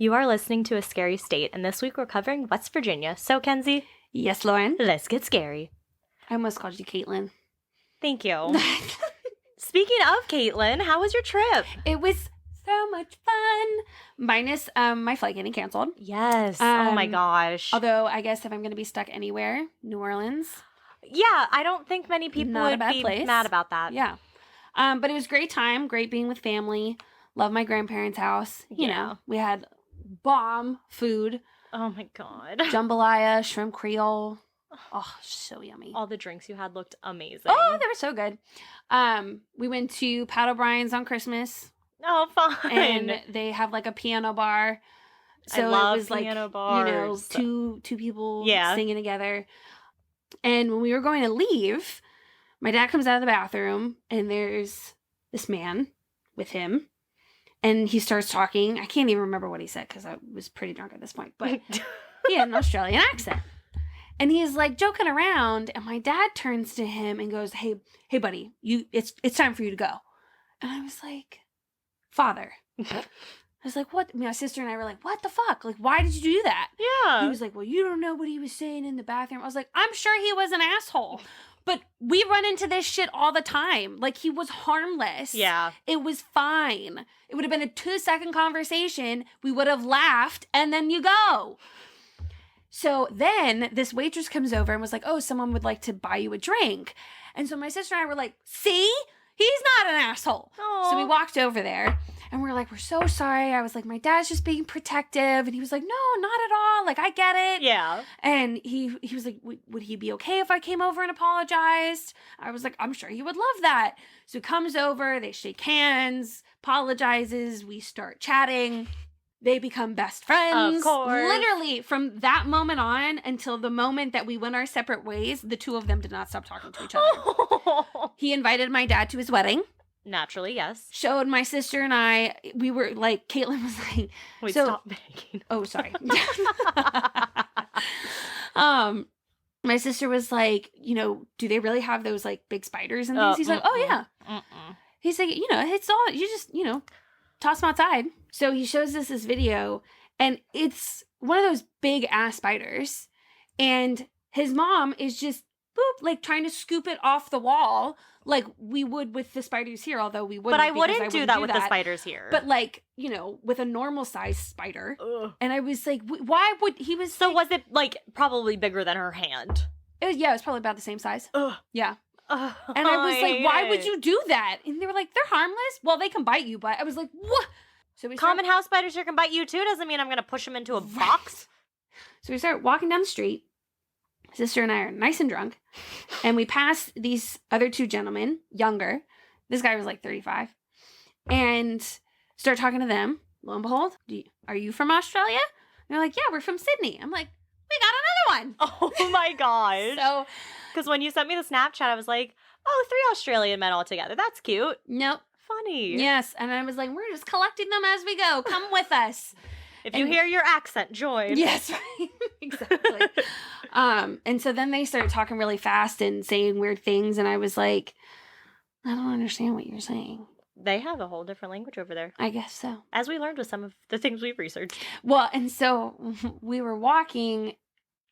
You are listening to A Scary State, and this week we're covering West Virginia. So, Kenzie, Yes, Lauren. let's get scary. I almost called you Caitlin. Thank you. Speaking of Caitlin, how was your trip? It was so much fun. Minus my flight getting canceled. Yes. Oh my gosh. Although, I guess if I'm going to be stuck anywhere, New Orleans. Yeah, I don't think many people Not a would bad be place. mad about that. Yeah. But it was a great time. Great being with family. Love my grandparents' house. You know, we had bomb food. Oh my god. Jambalaya, shrimp creole. Oh, so yummy. All the drinks you had looked amazing. Oh, they were so good. We went to Pat O'Brien's on Christmas. Oh, fun. And they have like a piano bar. So I love it was like, piano bars. two people singing together. And when we were going to leave, my dad comes out of the bathroom and there's this man with him. And he starts talking. I can't even remember what he said because I was pretty drunk at this point. But he had an Australian accent. And he's like joking around. And my dad turns to him and goes, hey, buddy, it's time for you to go. And I was like, Father. I was like, what? My sister and I were like, what the fuck? Like, why did you do that? Yeah. He was like, well, you don't know what he was saying in the bathroom. I was like, I'm sure he was an asshole. But we run into this shit all the time. Like, he was harmless. Yeah. It was fine. It would have been a 2-second conversation. We would have laughed, and then you go. So then this waitress comes over and was like, oh, someone would like to buy you a drink. And so my sister and I were like, see? He's not an asshole. Aww. So we walked over there. And we're like, we're so sorry. I was like, my dad's just being protective. And he was like, no, not at all. Like, I get it. Yeah. And he was like, would he be okay if I came over and apologized? I was like, I'm sure he would love that. So he comes over, they shake hands, apologizes. We start chatting. They become best friends. Of course. Literally, from that moment on until the moment that we went our separate ways, the two of them did not stop talking to each other. He invited my dad to his wedding. Naturally, yes. Showed my sister and I, we were like, Caitlin was like, Wait, so, stop begging. Oh, sorry. My sister was like, you know, do they really have those like big spiders and things? He's like, oh yeah. He's like, you know, it's all, you just, you know, toss them outside. So he shows us this video and it's one of those big ass spiders. And his mom is just, boop, like trying to scoop it off the wall like we would with the spiders here, although we wouldn't. But I wouldn't do that with the spiders here. But like, you know, with a normal size spider. Ugh. And I was like, why would he was So like, was it like probably bigger than her hand? it was probably about the same size. Ugh. Yeah. And I was like, why would you do that? And they were like, they're harmless. Well, they can bite you, but I was like, what? So we Common house spiders here can bite you too. Doesn't mean I'm going to push them into a box. So we start walking down the street. Sister and I are nice and drunk. And we pass these other two gentlemen, younger. This guy was like 35. And start talking to them. Lo and behold, are you from Australia? And they're like, yeah, we're from Sydney. I'm like, we got another one. Oh my gosh. So, because when you sent me the Snapchat, I was like, oh, 3 Australian men all together. That's cute. nope. Funny. Yes. And I was like, we're just collecting them as we go. Come with us. If you hear your accent, join. Yes, right. Exactly. And so then they started talking really fast and saying weird things. And I was like, I don't understand what you're saying. They have a whole different language over there. I guess so. As we learned with some of the things we've researched. Well, and so we were walking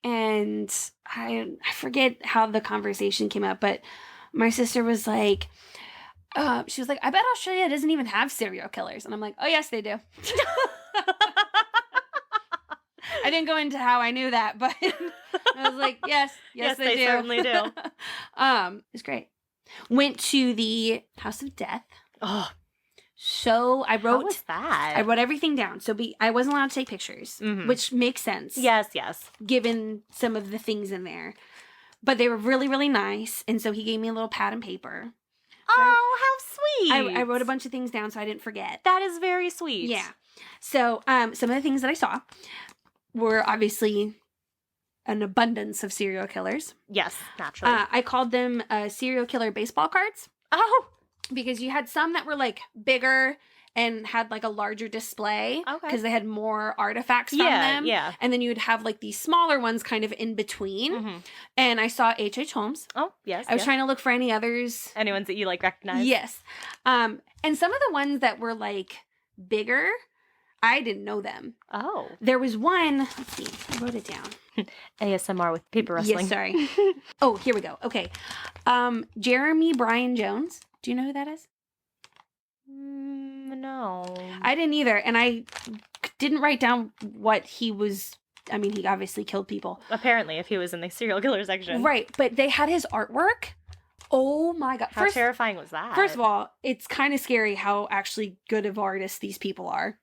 and I forget how the conversation came up, but my sister was like, she was like, I bet Australia doesn't even have serial killers. And I'm like, oh, yes, they do. I didn't go into how I knew that, but I was like, yes, they do. Certainly do. It's great. Went to the House of Death. Oh, So I wrote. how was that? I wrote everything down. So I wasn't allowed to take pictures, which makes sense. Yes. Given some of the things in there, but they were really, really nice. And so he gave me a little pad and paper. So oh, how sweet. I wrote a bunch of things down so I didn't forget. That is very sweet. Yeah. So some of the things that I saw were obviously an abundance of serial killers. Yes, naturally. I called them serial killer baseball cards. Oh. Because you had some that were like bigger and had like a larger display. Okay. Because they had more artifacts from them. Yeah. And then you would have like these smaller ones kind of in between. Mm-hmm. And I saw H.H. Holmes. Oh, yes. I was trying to look for any others. Any ones that you like recognize? Yes. And some of the ones that were like bigger, I didn't know them. Oh. There was one, let's see, I wrote it down. ASMR with paper rustling. Yes, sorry. Oh, here we go. Okay. Jeremy Bryan Jones. Do you know who that is? No. I didn't either. And I didn't write down what he was. I mean, he obviously killed people. Apparently, if he was in the serial killer section. Right. But they had his artwork. Oh my God. How terrifying was that? First of all, it's kind of scary how actually good of artists these people are.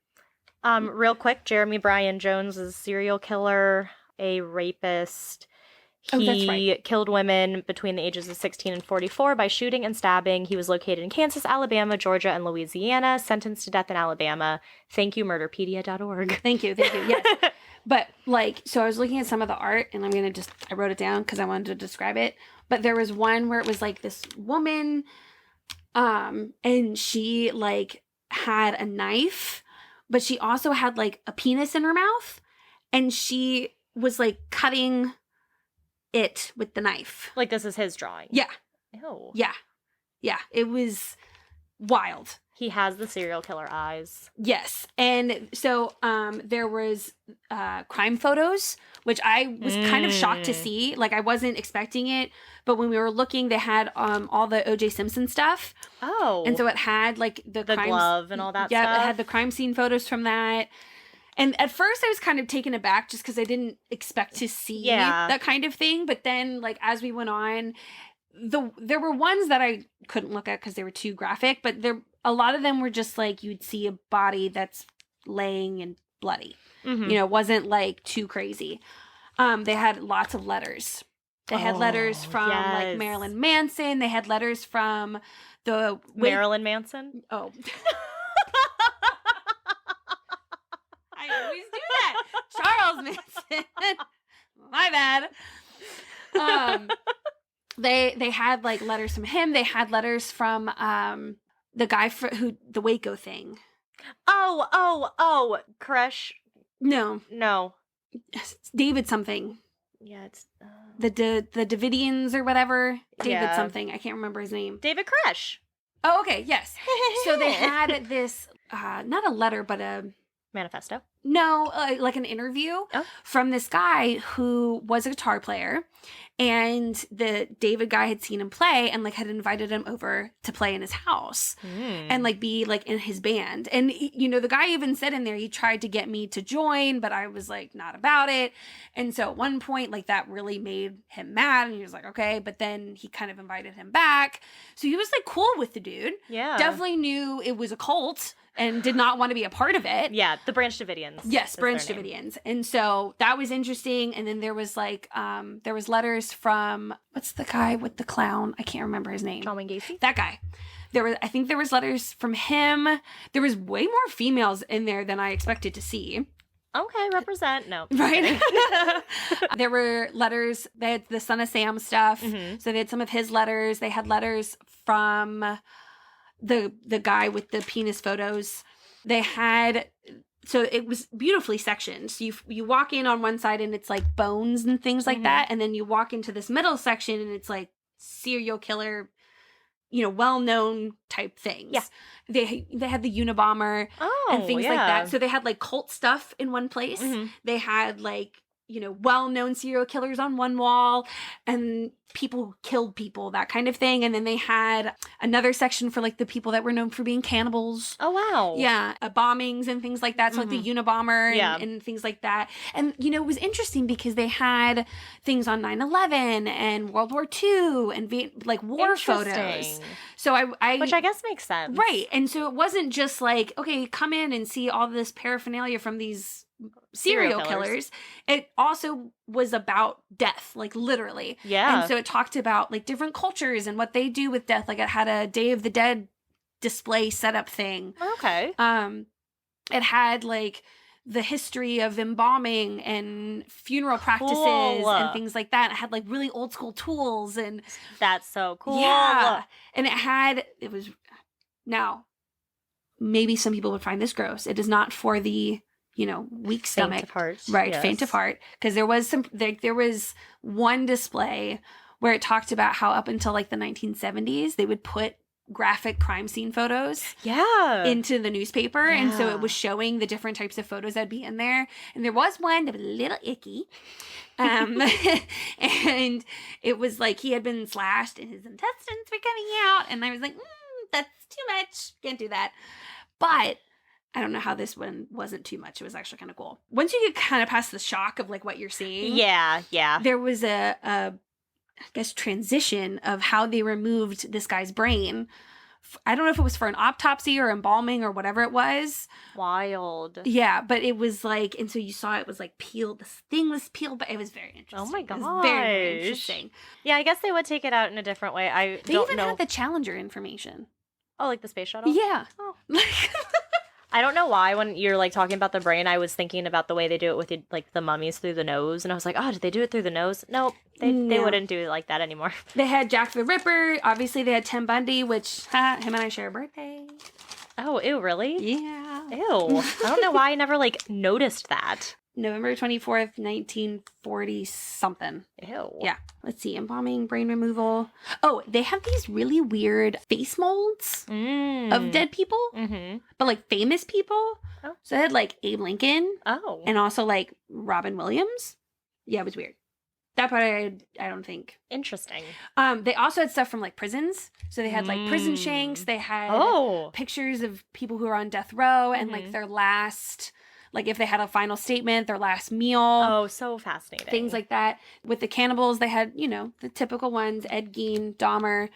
Real quick, Jeremy Bryan Jones is a serial killer, a rapist. He killed women between the ages of 16 and 44 by shooting and stabbing. He was located in Kansas, Alabama, Georgia, and Louisiana, sentenced to death in Alabama. Thank you, murderpedia.org. Thank you. Yes. But, like, so I was looking at some of the art, and I wrote it down because I wanted to describe it. But there was one where it was, like, this woman, and she, like, had a knife, but she also had, like, a penis in her mouth, and she was, like, cutting it with the knife. Like, this is his drawing? Yeah. Ew. Yeah. Yeah. It was wild. He has the serial killer eyes. Yes. And so there was crime photos, which I was kind of shocked to see. Like, I wasn't expecting it. But when we were looking, they had all the O.J. Simpson stuff. Oh. And so it had, like, the glove and all that stuff. Yeah, it had the crime scene photos from that. And at first I was kind of taken aback just because I didn't expect to see that kind of thing. But then, like, as we went on, there were ones that I couldn't look at because they were too graphic. But a lot of them were just, like, you'd see a body that's laying and bloody. Mm-hmm. You know, it wasn't, like, too crazy. They had lots of letters. They had letters from, like, Marilyn Manson. They had letters from the... Marilyn Manson? Oh. I always do that. Charles Manson. My bad. They had, like, letters from him. They had letters from the guy who the Waco thing. Oh, Koresh. No. It's David something. Yeah, it's the Davidians or whatever. David something. I can't remember his name. David Koresh. Oh, okay. Yes. So they had this not a letter, but a manifesto. No, like an interview from this guy who was a guitar player, and the David guy had seen him play and, like, had invited him over to play in his house and, like, be, like, in his band. And, you know, the guy even said in there, he tried to get me to join, but I was, like, not about it. And so at one point, like, that really made him mad, and he was like, okay, but then he kind of invited him back. So he was, like, cool with the dude. Yeah. Definitely knew it was a cult and did not want to be a part of it. Yeah, the Branch Davidians. Yes, Branch Davidians. And so that was interesting. And then there was, like, there was letters from, what's the guy with the clown? I can't remember his name. John Wayne Gacy? That guy. I think there was letters from him. There was way more females in there than I expected to see. Okay, represent. No. Right? There were letters. They had the Son of Sam stuff. Mm-hmm. So they had some of his letters. They had letters from the guy with the penis photos. They had, so it was beautifully sectioned. So you walk in on one side and it's, like, bones and things like that, and then you walk into this middle section and it's, like, serial killer, you know, well-known type things. Yeah. They had the Unabomber and things like that. So they had, like, cult stuff in one place. Mm-hmm. They had, like, you know, well-known serial killers on one wall, and people who killed people, that kind of thing. And then they had another section for, like, the people that were known for being cannibals. Oh, wow. Yeah. Bombings and things like that. So, like, the Unabomber and things like that. And, you know, it was interesting because they had things on 9/11 and World War II and, like, war photos. So which I guess makes sense. Right. And so it wasn't just like, okay, come in and see all this paraphernalia from these serial killers. It also was about death, like, literally. Yeah. And so it talked about, like, different cultures and what they do with death. Like, it had a Day of the Dead display setup thing. Okay. It had, like, the history of embalming and funeral practices and things like that. It had, like, really old school tools, and that's so cool. Yeah. And it was, now, maybe some people would find this gross. It is not for the, you know, weak stomach. Faint of heart. Right, yes. Faint of heart. Because there was one display where it talked about how up until, like, the 1970s, they would put graphic crime scene photos into the newspaper. And so it was showing the different types of photos that'd be in there. And there was one that was a little icky. And it was like he had been slashed and his intestines were coming out. And I was like, that's too much. Can't do that. But I don't know how this one wasn't too much. It was actually kind of cool. Once you get kind of past the shock of like what you're seeing. Yeah. There was I guess, transition of how they removed this guy's brain. I don't know if it was for an autopsy or embalming or whatever it was. Wild. Yeah, but it was like, and so you saw it was like peeled. This thing was peeled, but it was very interesting. Oh my gosh. It was very, very interesting. Yeah, I guess they would take it out in a different way. They even had the Challenger information. Oh, like the space shuttle? Yeah. Oh. I don't know why when you're like talking about the brain, I was thinking about the way they do it with like the mummies through the nose, and I was like, oh, did they do it through the nose? Nope, they wouldn't do it like that anymore. They had Jack the Ripper. Obviously, they had Tim Bundy, which him and I share a birthday. Oh, ew, really? Yeah. Ew. I don't know why I never like noticed that. November 24th, 1940 something. Ew. Yeah. Let's see. Embalming, brain removal. Oh, they have these really weird face molds of dead people, but like famous people. Oh. So they had like Abe Lincoln. Oh. And also like Robin Williams. Yeah, it was weird. That part I don't think. Interesting. They also had stuff from like prisons. So they had like prison shanks. They had pictures of people who are on death row and like their last... Like if they had a final statement, their last meal. Oh, so fascinating. Things like that. With the cannibals, they had, the typical ones, Ed Gein, Dahmer.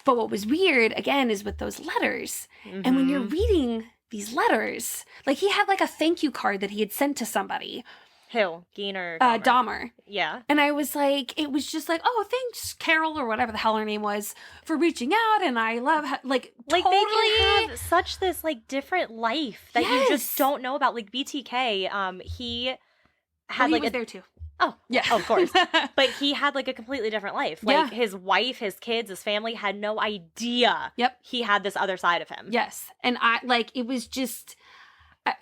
But what was weird, again, is with those letters. And when you're reading these letters, like he had like a thank you card that he had sent to somebody. Who? Gein or Dahmer? Dahmer. Yeah. And I was like, it was just like, oh, thanks, Carol, or whatever the hell her name was, for reaching out. And I love, like totally. They can have such this, like, different life that you just don't know about. Like, BTK, he had, he like... was there, too. Oh, yeah, of course. But he had, like, a completely different life. Like, his wife, his kids, his family had no idea he had this other side of him. Yes. And it was just...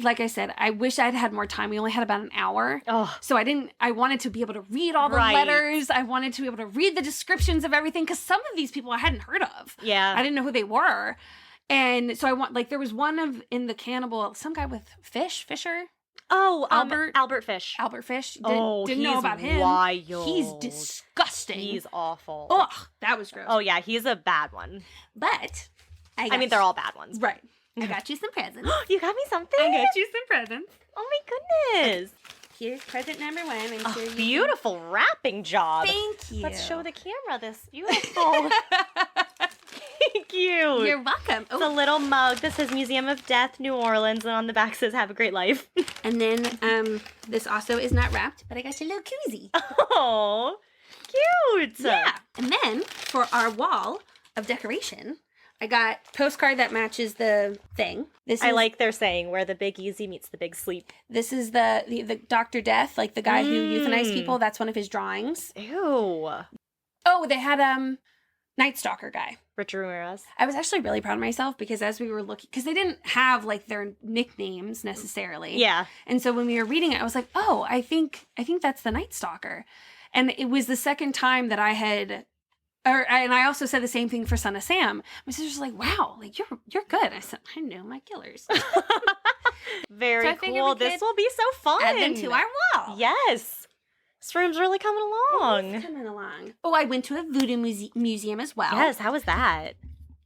Like I said, I wish I'd had more time. We only had about an hour. Oh. So I wanted to be able to read all the letters. I wanted to be able to read the descriptions of everything because some of these people I hadn't heard of. Yeah. I didn't know who they were. And so there was one in the cannibal, some guy with Fisher. Oh, Albert Fish. Albert Fish. Didn't know about him. Wild. He's disgusting. He's awful. Ugh, that was gross. Oh, yeah, he's a bad one. But, I mean, they're all bad ones. Right. I got you some presents. You got me something? I got you some presents. Oh my goodness. Here's present number one. I'm sure beautiful wrapping job. Thank you. Let's show the camera this beautiful. Thank you. You're welcome. It's a little mug that says Museum of Death, New Orleans, and on the back says Have a Great Life. And then this also is not wrapped, but I got you a little koozie. Oh, cute. Yeah. And then for our wall of decoration, I got a postcard that matches the thing. I like their saying, where the big easy meets the big sleep. This is the Dr. Death, like the guy who euthanized people. That's one of his drawings. Ew. Oh, they had Night Stalker guy. Richard Ramirez. I was actually really proud of myself because as we were looking, because they didn't have like their nicknames necessarily. Yeah. And so when we were reading it, I was like, oh, I think that's the Night Stalker. And it was the second time that I had... and I also said the same thing for Son of Sam. My sister's like, wow, like you're good. I said, I know my killers. Very cool. This will be so fun. Add them to our wall. Yes. This room's really coming along. It's coming along. Oh, I went to a voodoo museum as well. Yes, how was that?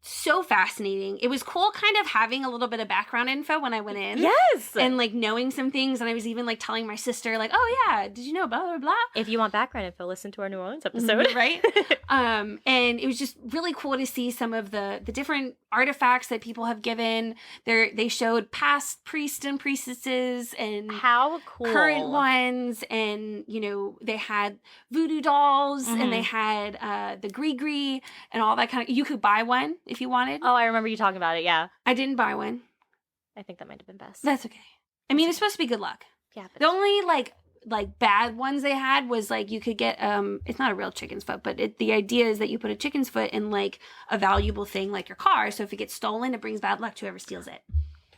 So fascinating. It was cool kind of having a little bit of background info when I went in. Yes. And like knowing some things. And I was even like telling my sister like, oh yeah, did you know blah, blah, blah. If you want background info, listen to our New Orleans episode. Right? And it was just really cool to see some of the different artifacts that people have given. They showed past priests and priestesses and how cool current ones. And, they had voodoo dolls and they had the gris-gris and all that kind of, you could buy one if you wanted. Oh, I remember you talking about it, yeah. I didn't buy one. I think that might have been best. That's okay. I mean, it's supposed to be good luck. Yeah. But... The only, like bad ones they had was, like, you could get, it's not a real chicken's foot, but the idea is that you put a chicken's foot in, like, a valuable thing like your car, so if it gets stolen, it brings bad luck to whoever steals it.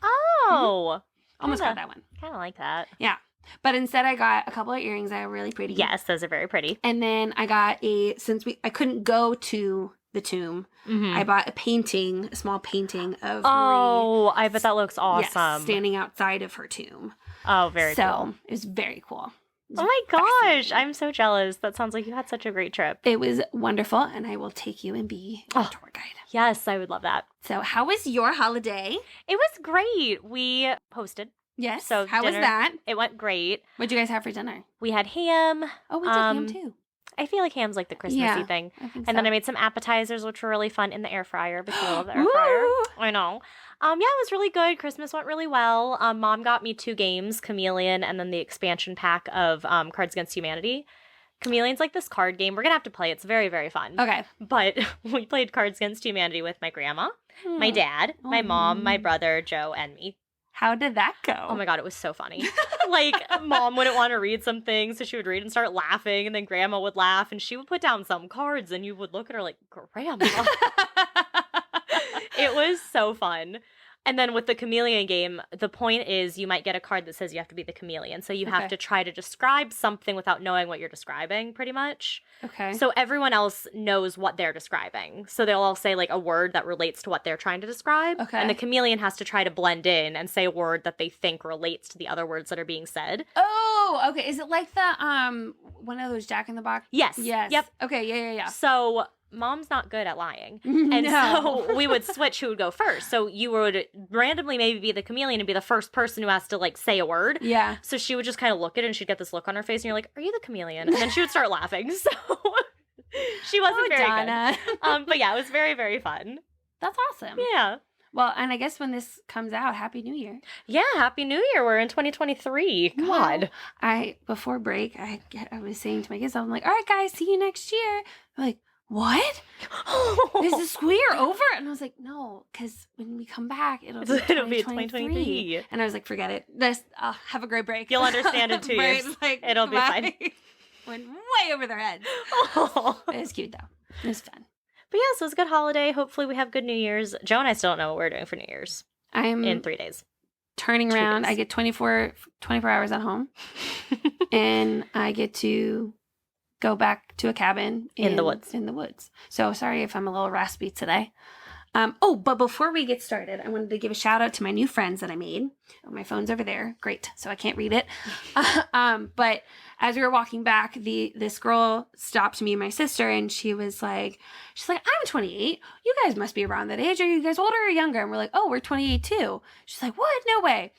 Oh. Almost got that one. Kind of like that. Yeah. But instead I got a couple of earrings that are really pretty. Yes, those are very pretty. And then I got since I couldn't go to the tomb. I bought a small painting of Oh, Marie. I bet that looks awesome. Yes, standing outside of her tomb. Oh, very cool. So it was very cool. Oh my gosh, I'm so jealous. That sounds like you had such a great trip. It was wonderful, and I will take you and be a tour guide. Yes, I would love that. So how was your holiday? It was great. We hosted. Yes. So how was that? It went great. What'd you guys have for dinner? We had ham. Oh, we did ham too. I feel like ham's like the Christmassy thing. I think and then I made some appetizers, which were really fun in the air fryer because I love the air fryer. I know. Yeah, it was really good. Christmas went really well. Mom got me 2 games, Chameleon, and then the expansion pack of Cards Against Humanity. Chameleon's like this card game. We're going to have to play. It's very, very fun. Okay. But we played Cards Against Humanity with my grandma, my dad, my mom, my brother, Joe, and me. How did that go? Oh my God, it was so funny. Like, Mom wouldn't want to read something, so she would read and start laughing, and then Grandma would laugh, and she would put down some cards, and you would look at her like, Grandma. It was so fun. And then with the chameleon game, the point is you might get a card that says you have to be the chameleon. So you have to try to describe something without knowing what you're describing, pretty much. Okay. So everyone else knows what they're describing. So they'll all say like a word that relates to what they're trying to describe. Okay. And the chameleon has to try to blend in and say a word that they think relates to the other words that are being said. Oh, okay. Is it like the one of those Jack in the Box? Yes. Yes. Yep. Okay, yeah. So Mom's not good at lying. And so we would switch who would go first. So you would randomly maybe be the chameleon and be the first person who has to like say a word. Yeah. So she would just kind of look at it and she'd get this look on her face and you're like, are you the chameleon? And then she would start laughing. So she wasn't very Donna. good. But yeah, it was very, very fun. That's awesome. Yeah. Well, and I guess when this comes out, Happy New Year. Yeah, Happy New Year. We're in 2023. God. Well, before break, I was saying to my kids, I'm like, all right, guys, see you next year. They're like, what? Is the school year over? And I was like, no, because when we come back, it'll be 2023. And I was like, forget it. Just have a great break. You'll understand in 2 years. Like, it'll be fine. Went way over their heads. It was cute, though. It was fun. But yeah, so it was a good holiday. Hopefully we have good New Year's. Joe and I still don't know what we're doing for New Year's. I'm in 3 days. Turning around. I get 24 hours at home. And I get to go back to a cabin in the woods. So sorry if I'm a little raspy today. But before we get started, I wanted to give a shout out to my new friends that I made. Oh, my phone's over there. Great. So I can't read it. But as we were walking back, this girl stopped me and my sister, and she's like, I'm 28. You guys must be around that age. Are you guys older or younger? And we're like, oh, we're 28 too. She's like, what? No way.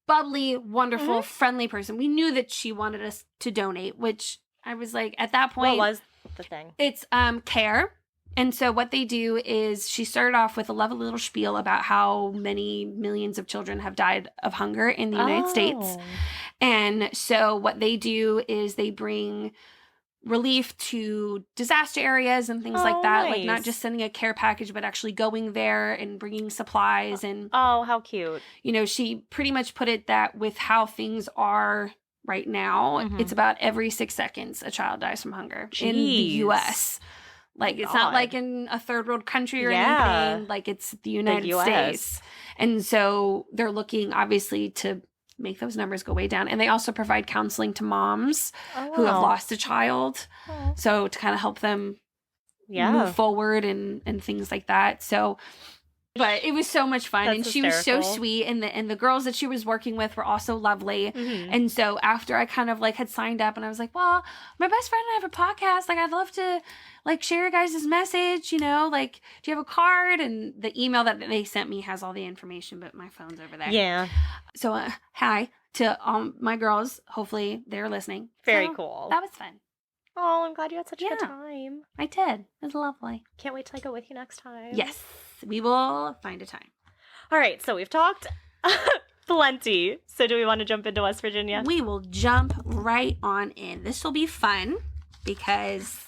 Bubbly, wonderful, friendly person. We knew that she wanted us to donate, which I was like, at that point. What was the thing? It's care. And so what they do is she started off with a lovely little spiel about how many millions of children have died of hunger in the United States. And so what they do is they bring relief to disaster areas and things like that. Nice. Like not just sending a care package, but actually going there and bringing supplies. And oh, how cute. You know, she pretty much put it that with how things are right now, it's about every 6 seconds a child dies from hunger in the U.S. Like, it's not like in a third world country or anything. Like, it's the United States. And so they're looking, obviously, to make those numbers go way down. And they also provide counseling to moms who have lost a child. So to kind of help them move forward and things like that. So, but it was so much fun. That's and she hysterical. was so sweet. And the girls that she was working with were also lovely. And so after I kind of like had signed up and I was like, well, my best friend and I have a podcast. Like, I'd love to like share your guys' message, you know, like, do you have a card? And the email that they sent me has all the information, but my phone's over there. Yeah. So hi to my girls. Hopefully they're listening. Very cool. That was fun. Oh, I'm glad you had such a good time. I did. It was lovely. Can't wait to go with you next time. Yes, we will find a time. All right, so we've talked plenty. So do we want to jump into West Virginia? We will jump right on in. This will be fun because...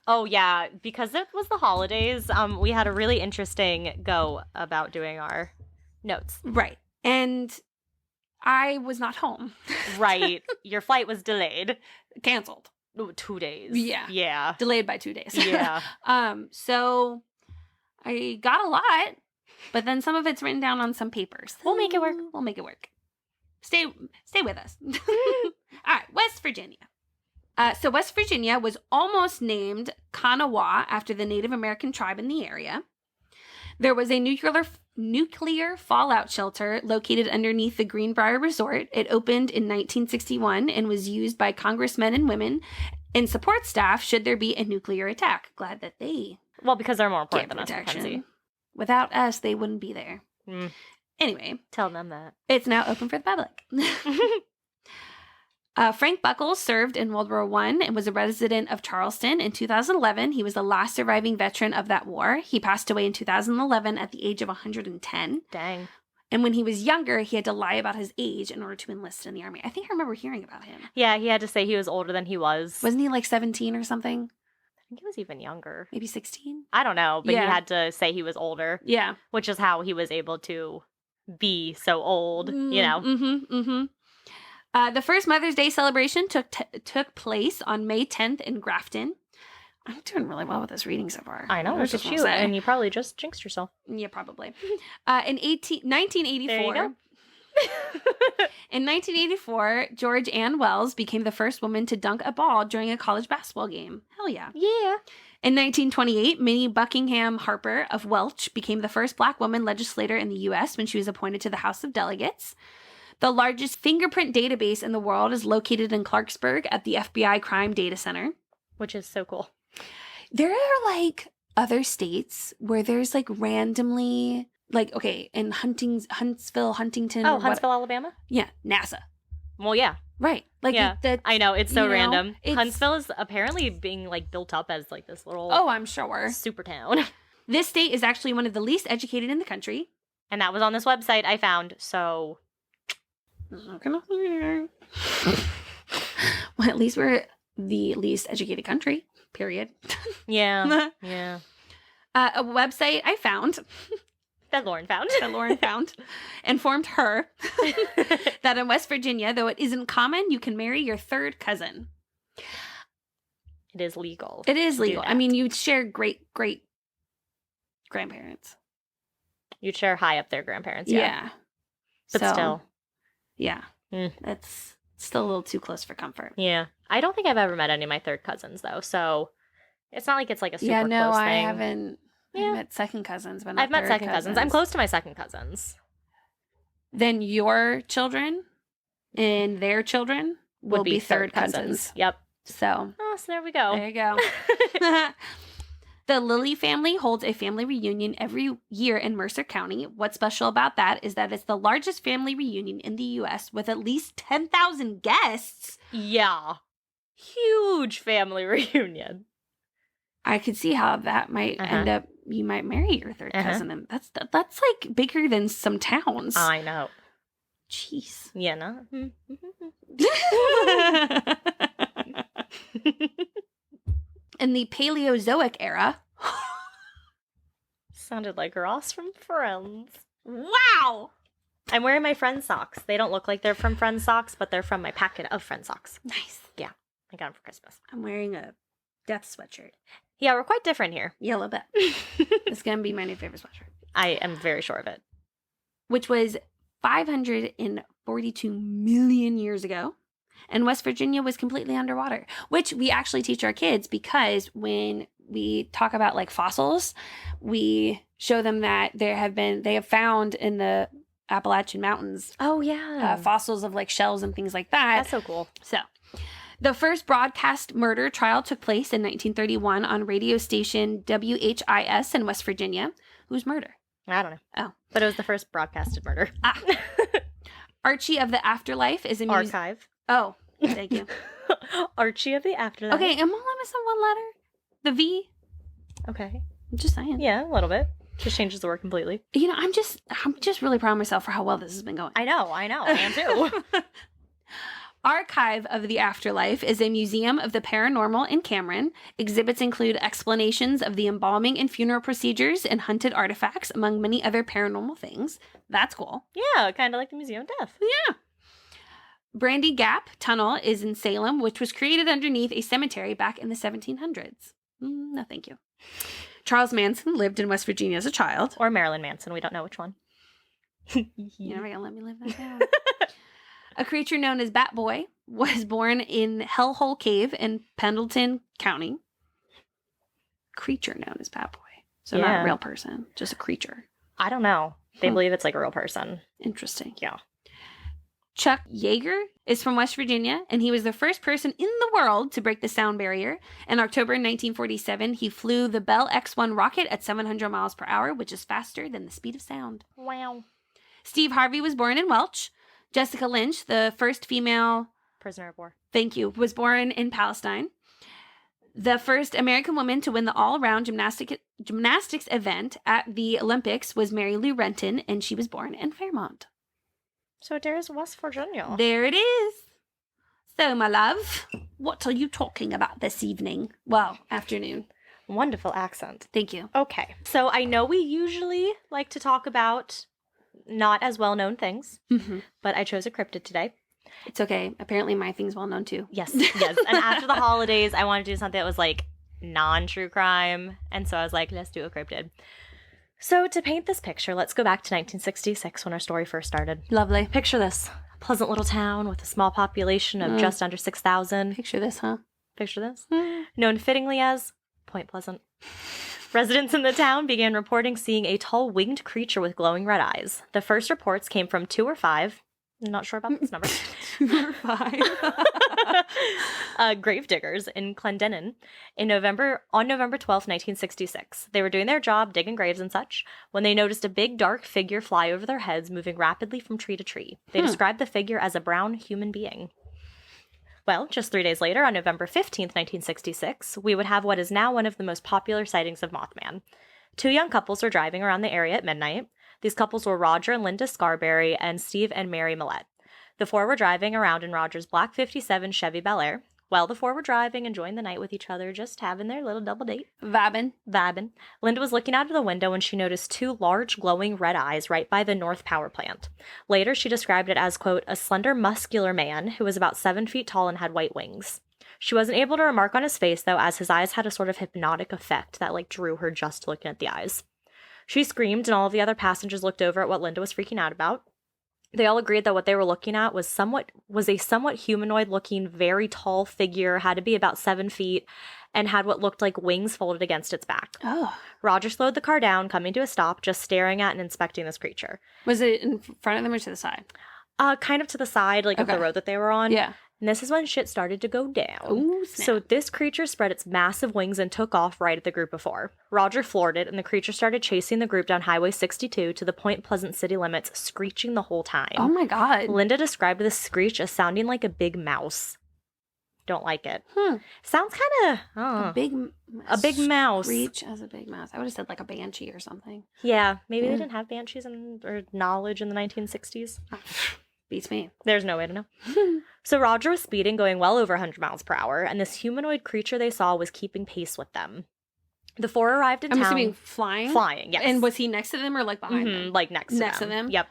Oh, yeah, because it was the holidays, we had a really interesting go about doing our notes. Right. And I was not home. Right. Your flight was delayed. Canceled. 2 days. Yeah. Yeah. Delayed by 2 days. Yeah. So I got a lot, but then some of it's written down on some papers. We'll make it work. Stay with us. All right, West Virginia. So West Virginia was almost named Kanawha after the Native American tribe in the area. There was a nuclear fallout shelter located underneath the Greenbrier Resort. It opened in 1961 and was used by congressmen and women and support staff should there be a nuclear attack. Glad that they because they're more important than us, Kenzie. Without us, they wouldn't be there. Anyway. Tell them that. It's now open for the public. Frank Buckles served in World War I and was a resident of Charleston. In 2011, he was the last surviving veteran of that war. He passed away in 2011 at the age of 110. Dang. And when he was younger, he had to lie about his age in order to enlist in the Army. I think I remember hearing about him. Yeah, he had to say he was older than he was. Wasn't he like 17 or something? I think he was even younger. Maybe 16? I don't know, but he had to say he was older. Yeah. Which is how he was able to be so old, you know? The first Mother's Day celebration took place on May 10th in Grafton. I'm doing really well with this reading so far. I know, look at you. And you probably just jinxed yourself. Yeah, probably. In 1984... There you go. In 1984, George Ann Wells became the first woman to dunk a ball during a college basketball game. Hell yeah. Yeah. In 1928, Minnie Buckingham Harper of Welch became the first Black woman legislator in the U.S. when she was appointed to the House of Delegates. The largest fingerprint database in the world is located in Clarksburg at the FBI Crime Data Center. Which is so cool. There are, like, other states where there's, like, randomly, like, okay, in Huntsville, Huntington. Oh, Huntsville, Alabama? Yeah, NASA. Well, yeah. Right. Like, yeah, I know. It's so random. Huntsville is apparently being, like, built up as, like, this little... Oh, I'm sure. Super town. This state is actually one of the least educated in the country. And that was on this website I found, so... Well, at least we're the least educated country, period. Yeah. Yeah. A website I found... That Lauren found. Informed her that in West Virginia, though it isn't common, you can marry your third cousin. It is legal. It is legal. I mean, you'd share great-great-grandparents. You'd share high up their grandparents, yeah. But still. Yeah. That's still a little too close for comfort. Yeah. I don't think I've ever met any of my third cousins, though, so it's not like it's like a super close thing. I haven't... Yeah. I've met second cousins, but not I've met second cousins. I'm close to my second cousins. Then your children and their children will be third cousins. Yep. So there we go. There you go. The Lilly family holds a family reunion every year in Mercer County. What's special about that is that it's the largest family reunion in the U.S. with at least 10,000 guests. Yeah. Huge family reunion. I could see how that might end up. You might marry your third cousin, and that's like bigger than some towns. I know. Jeez. Yeah, no. In the Paleozoic era. Sounded like Ross from Friends. Wow. I'm wearing my Friends socks. They don't look like they're from Friends socks, but they're from my packet of Friends socks. Nice. Yeah, I got them for Christmas. I'm wearing a death sweatshirt. Yeah, we're quite different here. Yeah, a little bit. It's going to be my new favorite sweatshirt. I am very sure of it. Which was 542 million years ago. And West Virginia was completely underwater. Which we actually teach our kids because when we talk about like fossils, we show them that they have found in the Appalachian Mountains. Oh, yeah. Fossils of like shells and things like that. That's so cool. So... The first broadcast murder trial took place in 1931 on radio station WHIS in West Virginia. Whose murder? I don't know. Oh. But it was the first broadcasted murder. Archie of the Afterlife is a archive. Oh, thank you. Archie of the Afterlife. Okay, am I missing one letter? The V? Okay. I'm just saying. Yeah, a little bit. Just changes the word completely. You know, I'm just really proud of myself for how well this has been going. I know. I am too. Archive of the Afterlife is a museum of the paranormal in Cameron. Exhibits include explanations of the embalming and funeral procedures and hunted artifacts, among many other paranormal things. That's cool. Yeah, kind of like the Museum of Death. Yeah. Brandy Gap Tunnel is in Salem, which was created underneath a cemetery back in the 1700s. No, thank you. Charles Manson lived in West Virginia as a child. Or Marilyn Manson. We don't know which one. You're never going to let me live that down. A creature known as Bat Boy was born in Hellhole Cave in Pendleton County. Creature known as Pat Boy. So not a real person, just a creature. I don't know. They believe it's like a real person. Interesting. Yeah. Chuck Yeager is from West Virginia, and he was the first person in the world to break the sound barrier. In October 1947, he flew the Bell X-1 rocket at 700 miles per hour, which is faster than the speed of sound. Wow. Steve Harvey was born in Welch. Jessica Lynch, the first female prisoner of war, was born in Palestine. The first American woman to win the all-around gymnastics event at the Olympics was Mary Lou Renton, and she was born in Fairmont. So there's West Virginia. There it is. So, my love, what are you talking about this evening? Well, afternoon. Wonderful accent. Thank you. Okay. So I know we usually like to talk about not as well-known things, but I chose a cryptid today. It's okay. Apparently my thing's well-known too. Yes, yes. And after the holidays, I wanted to do something that was like non-true crime. And so I was like, let's do a cryptid. So to paint this picture, let's go back to 1966 when our story first started. Lovely. Picture this. A pleasant little town with a small population of just under 6,000. Picture this, huh? Picture this. Known fittingly as Point Pleasant. Residents in the town began reporting seeing a tall winged creature with glowing red eyes. The first reports came from 2 or 5. I'm not sure about this number. 2 or 5. Grave diggers in Clendenin on November 12th, 1966. They were doing their job, digging graves and such, when they noticed a big dark figure fly over their heads, moving rapidly from tree to tree. They described the figure as a brown human being. Well, just 3 days later, on November 15th, 1966, we would have what is now one of the most popular sightings of Mothman. 2 young couples were driving around the area at midnight. These couples were Roger and Linda Scarberry and Steve and Mary Millette. The 4 were driving around in Roger's black 57 Chevy Bel Air. Well, the 4 were driving, enjoying the night with each other, just having their little double date. Vibing. Linda was looking out of the window when she noticed 2 large glowing red eyes right by the North Power Plant. Later, she described it as, quote, a slender, muscular man who was about 7 feet tall and had white wings. She wasn't able to remark on his face, though, as his eyes had a sort of hypnotic effect that, like, drew her just looking at the eyes. She screamed, and all of the other passengers looked over at what Linda was freaking out about. They all agreed that what they were looking at was a somewhat humanoid-looking, very tall figure, had to be about 7 feet, and had what looked like wings folded against its back. Oh. Roger slowed the car down, coming to a stop, just staring at and inspecting this creature. Was it in front of them or to the side? Kind of to the side, like of the road that they were on. Yeah. And this is when shit started to go down. Ooh, snap. So this creature spread its massive wings and took off right at the group of 4. Roger floored it, and the creature started chasing the group down Highway 62 to the Point Pleasant city limits, screeching the whole time. Oh my God. Linda described this screech as sounding like a big mouse. Don't like it. Sounds kind of... a big mouse. Screech as a big mouse. I would have said like a banshee or something. Yeah, maybe they didn't have banshees or knowledge in the 1960s. Beats me. There's no way to know. So Roger was speeding, going well over 100 miles per hour, and this humanoid creature they saw was keeping pace with them. The 4 arrived in town. I'm assuming flying? Flying, yes. And was he next to them or like behind them? Like next to them. Yep.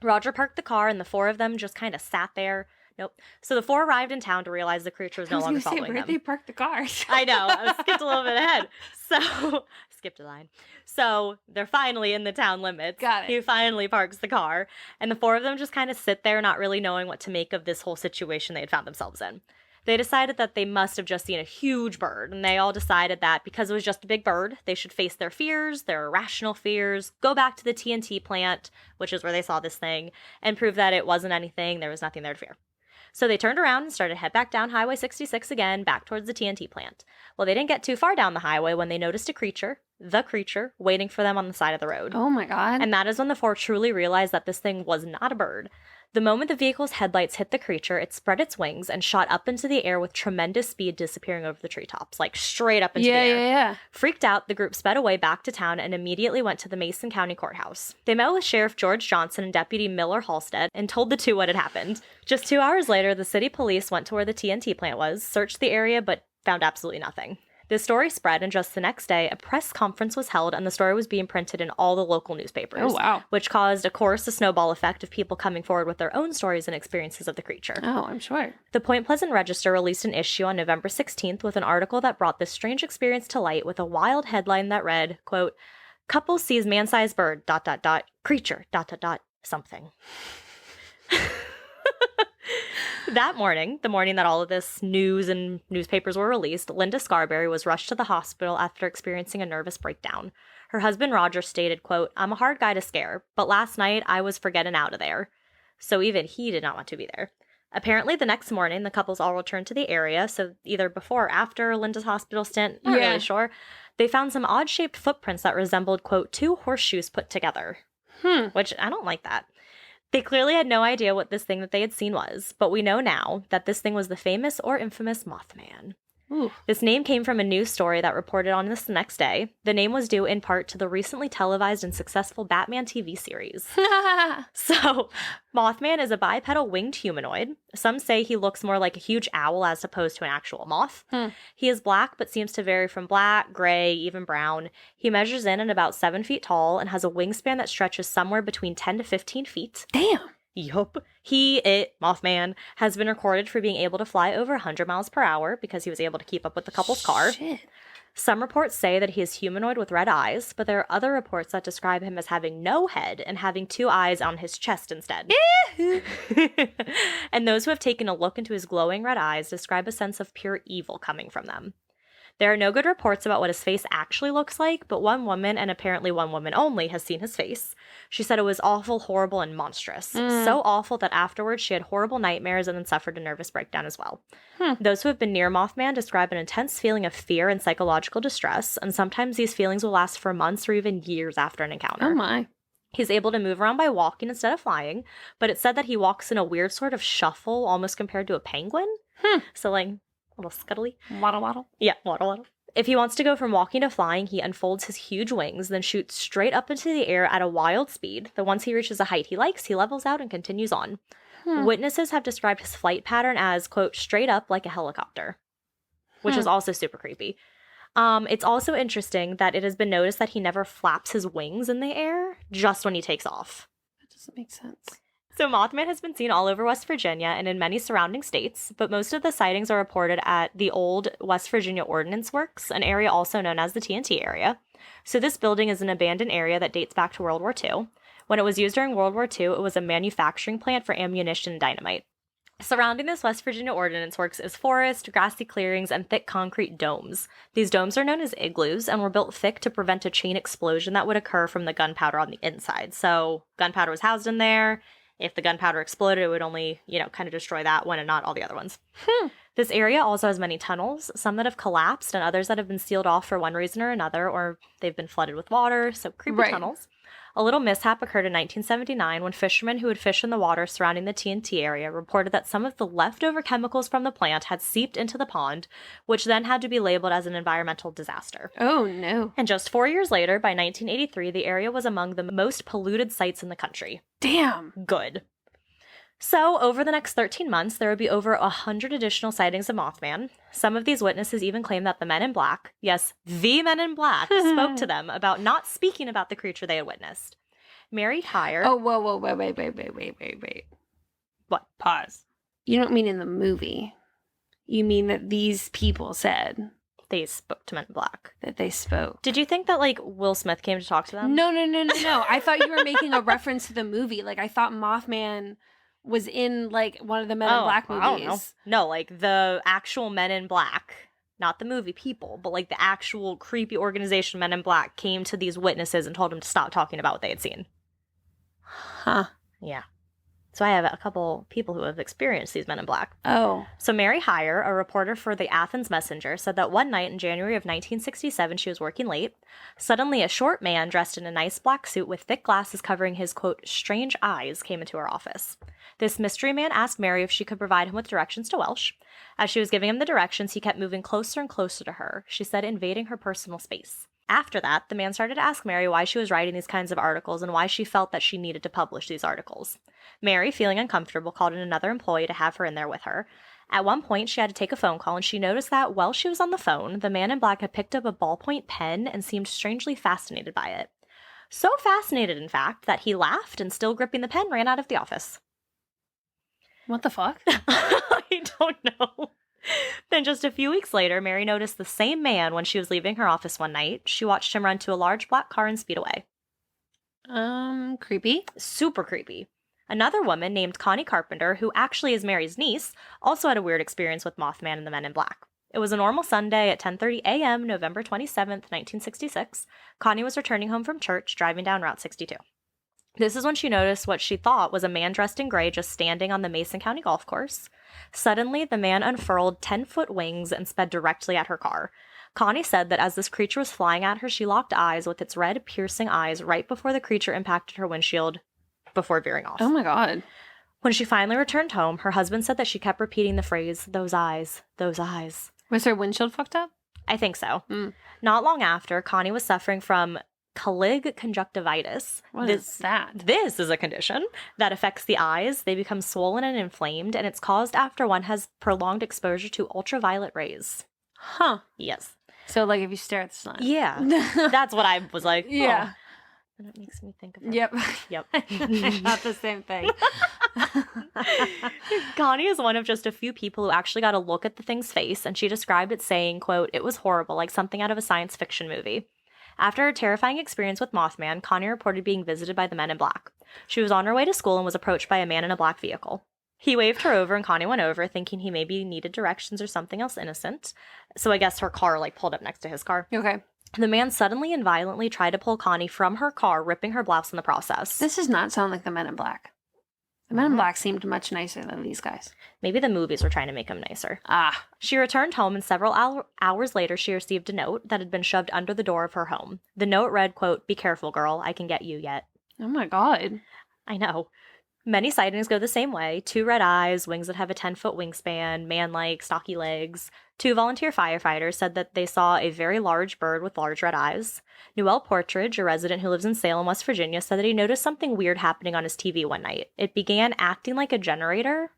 Roger parked the car, and the 4 of them just kind of sat there. Nope. So the 4 arrived in town to realize the creature was no longer following them. Where'd they park the cars? I know. I skipped a little bit ahead. So, skipped a line. So, they're finally in the town limits. Got it. He finally parks the car. And the 4 of them just kind of sit there, not really knowing what to make of this whole situation they had found themselves in. They decided that they must have just seen a huge bird. And they all decided that because it was just a big bird, they should face their fears, their irrational fears, go back to the TNT plant, which is where they saw this thing, and prove that it wasn't anything, there was nothing there to fear. So they turned around and started to head back down Highway 66 again, back towards the TNT plant. Well, they didn't get too far down the highway when they noticed the creature, waiting for them on the side of the road. Oh my God. And that is when the 4 truly realized that this thing was not a bird. The moment the vehicle's headlights hit the creature, it spread its wings and shot up into the air with tremendous speed, disappearing over the treetops, like straight up into the air. Yeah. Freaked out, the group sped away back to town and immediately went to the Mason County Courthouse. They met with Sheriff George Johnson and Deputy Miller Halstead and told the 2 what had happened. Just 2 hours later, the city police went to where the TNT plant was, searched the area, but found absolutely nothing. The story spread, and just the next day, a press conference was held, and the story was being printed in all the local newspapers. Oh, wow. Which caused, of course, a snowball effect of people coming forward with their own stories and experiences of the creature. Oh, I'm sure. The Point Pleasant Register released an issue on November 16th with an article that brought this strange experience to light with a wild headline that read, quote, "Couple sees man-sized bird, ... creature, ... something." That morning, the morning that all of this news and newspapers were released, Linda Scarberry was rushed to the hospital after experiencing a nervous breakdown. Her husband, Roger, stated, quote, "I'm a hard guy to scare, but last night I was for getting out of there." So even he did not want to be there. Apparently, the next morning, the couples all returned to the area, so either before or after Linda's hospital stint, not really sure, they found some odd-shaped footprints that resembled, quote, 2 horseshoes put together, which I don't like that. They clearly had no idea what this thing that they had seen was, but we know now that this thing was the famous or infamous Mothman. Ooh. This name came from a news story that reported on this the next day. The name was due in part to the recently televised and successful Batman TV series. So, Mothman is a bipedal winged humanoid. Some say he looks more like a huge owl as opposed to an actual moth. He is black but seems to vary from black, gray, even brown. He measures in at about 7 feet tall and has a wingspan that stretches somewhere between 10 to 15 feet. Damn. Yup. Mothman, has been recorded for being able to fly over 100 miles per hour because he was able to keep up with the couple's car. Shit. Some reports say that he is humanoid with red eyes, but there are other reports that describe him as having no head and having 2 eyes on his chest instead. And those who have taken a look into his glowing red eyes describe a sense of pure evil coming from them. There are no good reports about what his face actually looks like, but one woman, and apparently one woman only, has seen his face. She said it was awful, horrible, and monstrous. So awful that afterwards she had horrible nightmares and then suffered a nervous breakdown as well. Those who have been near Mothman describe an intense feeling of fear and psychological distress, and sometimes these feelings will last for months or even years after an encounter. Oh my. He's able to move around by walking instead of flying, but it's said that he walks in a weird sort of shuffle, almost compared to a penguin. So like, a little scuttly. Waddle waddle. Yeah, waddle waddle. If he wants to go from walking to flying, he unfolds his huge wings, then shoots straight up into the air at a wild speed. Then once he reaches a height he likes, he levels out and continues on. Witnesses have described his flight pattern as, quote, straight up like a helicopter, which is also super creepy. It's also interesting that it has been noticed that he never flaps his wings in the air, just when he takes off. That doesn't make sense. So Mothman has been seen all over West Virginia and in many surrounding states, but most of the sightings are reported at the old West Virginia Ordnance Works, an area also known as the TNT area. So this building is an abandoned area that dates back to World War II. When it was used during World War II, it was a manufacturing plant for ammunition and dynamite. Surrounding this West Virginia Ordnance Works is forest, grassy clearings, and thick concrete domes. These domes are known as igloos and were built thick to prevent a chain explosion that would occur from the gunpowder on the inside. So gunpowder was housed in there. If the gunpowder exploded, it would only, kind of destroy that one and not all the other ones. This area also has many tunnels, some that have collapsed and others that have been sealed off for one reason or another, or they've been flooded with water, so creepy tunnels. A little mishap occurred in 1979 when fishermen who would fish in the water surrounding the TNT area reported that some of the leftover chemicals from the plant had seeped into the pond, which then had to be labeled as an environmental disaster. Oh, no. And just 4 years later, by 1983, the area was among the most polluted sites in the country. Damn. Good. So, over the next 13 months, there would be over 100 additional sightings of Mothman. Some of these witnesses even claim that the Men in Black, yes, the Men in Black, spoke to them about not speaking about the creature they had witnessed. Mary Hyre... Oh, whoa, wait. What? Pause. You don't mean in the movie. You mean that these people said... They spoke to Men in Black. That they spoke. Did you think that, Will Smith came to talk to them? No. I thought you were making a reference to the movie. I thought Mothman... was in, one of the Men in Black movies. I don't know. No, the actual Men in Black, not the movie people, but, the actual creepy organization Men in Black came to these witnesses and told them to stop talking about what they had seen. Huh. Yeah. So I have a couple people who have experienced these Men in Black. Oh. So Mary Hyre, a reporter for the Athens Messenger, said that one night in January of 1967, she was working late. Suddenly, a short man dressed in a nice black suit with thick glasses covering his, quote, strange eyes came into her office. This mystery man asked Mary if she could provide him with directions to Welsh. As she was giving him the directions, he kept moving closer and closer to her, she said, invading her personal space. After that, the man started to ask Mary why she was writing these kinds of articles and why she felt that she needed to publish these articles. Mary, feeling uncomfortable, called in another employee to have her in there with her. At one point, she had to take a phone call, and she noticed that while she was on the phone, the man in black had picked up a ballpoint pen and seemed strangely fascinated by it. So fascinated, in fact, that he laughed and, still gripping the pen, ran out of the office. What the fuck? I don't know. Then just a few weeks later, Mary noticed the same man when she was leaving her office one night. She watched him run to a large black car and speed away. Creepy. Super creepy. Another woman named Connie Carpenter, who actually is Mary's niece, also had a weird experience with Mothman and the Men in Black. It was a normal Sunday at 10:30 a.m., November 27th, 1966. Connie was returning home from church, driving down Route 62. This is when she noticed what she thought was a man dressed in gray just standing on the Mason County golf course. Suddenly, the man unfurled 10-foot wings and sped directly at her car. Connie said that as this creature was flying at her, she locked eyes with its red, piercing eyes right before the creature impacted her windshield before veering off. Oh my God. When she finally returned home, her husband said that she kept repeating the phrase, "Those eyes, those eyes." Was her windshield fucked up? I think so. Not long after, Connie was suffering from Calig conjunctivitis. What is that? This is a condition that affects the eyes. They become swollen and inflamed, and it's caused after one has prolonged exposure to ultraviolet rays. Huh. Yes. So, like, if you stare at the sun. Yeah. That's what I was like. Yeah. Oh. And it makes me think of her. Yep. Yep. Not the same thing. Connie is one of just a few people who actually got a look at the thing's face, and she described it saying, quote, "It was horrible, like something out of a science fiction movie." After a terrifying experience with Mothman, Connie reported being visited by the Men in Black. She was on her way to school and was approached by a man in a black vehicle. He waved her over, and Connie went over, thinking he maybe needed directions or something else innocent. So I guess her car, pulled up next to his car. Okay. The man suddenly and violently tried to pull Connie from her car, ripping her blouse in the process. This does not sound like the Men in Black. The Men in Black seemed much nicer than these guys. Maybe the movies were trying to make him nicer. Ah. She returned home, and several hours later, she received a note that had been shoved under the door of her home. The note read, quote, "Be careful, girl. I can get you yet." Oh my God. I know. Many sightings go the same way. 2 red eyes, wings that have a 10-foot wingspan, man-like, stocky legs. 2 volunteer firefighters said that they saw a very large bird with large red eyes. Newell Partridge, a resident who lives in Salem, West Virginia, said that he noticed something weird happening on his TV one night. It began acting like a generator.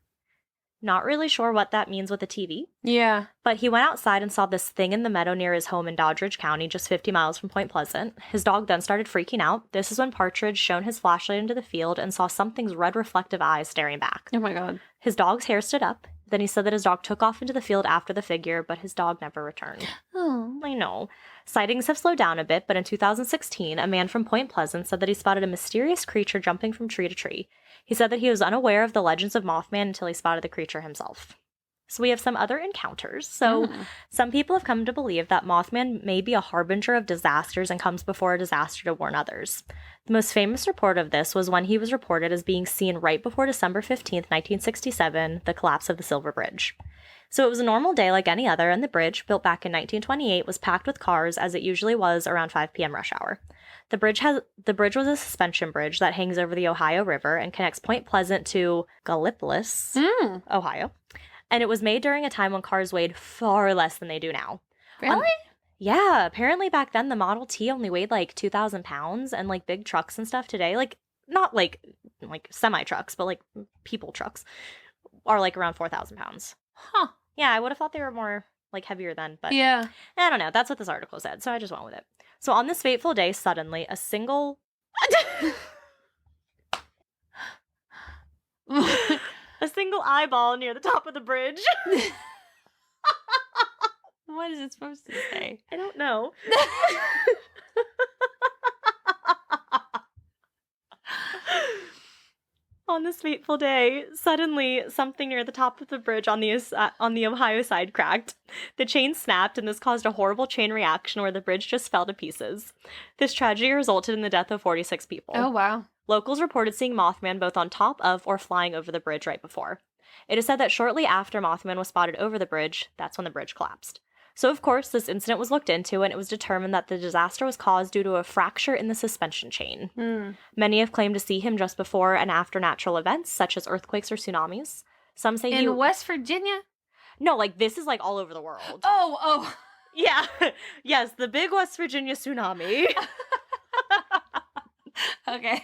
Not really sure what that means with a TV. Yeah. But he went outside and saw this thing in the meadow near his home in Doddridge County, just 50 miles from Point Pleasant. His dog then started freaking out. This is when Partridge shone his flashlight into the field and saw something's red reflective eyes staring back. Oh my God. His dog's hair stood up. Then he said that his dog took off into the field after the figure, but his dog never returned. Oh. I know. Sightings have slowed down a bit, but in 2016, a man from Point Pleasant said that he spotted a mysterious creature jumping from tree to tree. He said that he was unaware of the legends of Mothman until he spotted the creature himself. So we have some other encounters. Some people have come to believe that Mothman may be a harbinger of disasters and comes before a disaster to warn others. The most famous report of this was when he was reported as being seen right before December 15th, 1967, the collapse of the Silver Bridge. So it was a normal day like any other, and the bridge, built back in 1928, was packed with cars as it usually was around 5 p.m. rush hour. The bridge was a suspension bridge that hangs over the Ohio River and connects Point Pleasant to Gallipolis, Ohio. And it was made during a time when cars weighed far less than they do now. Really? Yeah. Apparently back then the Model T only weighed 2,000 pounds, and big trucks and stuff today, not like semi-trucks, but people trucks are around 4,000 pounds. Huh. Yeah, I would have thought they were more heavier then, but yeah. I don't know. That's what this article said, so I just went with it. So on this fateful day, suddenly a single eyeball near the top of the bridge. What is it supposed to say? I don't know. On this fateful day, suddenly something near the top of the bridge on the Ohio side cracked. The chain snapped, and this caused a horrible chain reaction where the bridge just fell to pieces. This tragedy resulted in the death of 46 people. Oh, wow. Locals reported seeing Mothman both on top of or flying over the bridge right before. It is said that shortly after Mothman was spotted over the bridge, that's when the bridge collapsed. So, of course, this incident was looked into, and it was determined that the disaster was caused due to a fracture in the suspension chain. Many have claimed to see him just before and after natural events, such as earthquakes or tsunamis. Some say in West Virginia? No, this is all over the world. Oh. Yeah. Yes, the big West Virginia tsunami. Okay.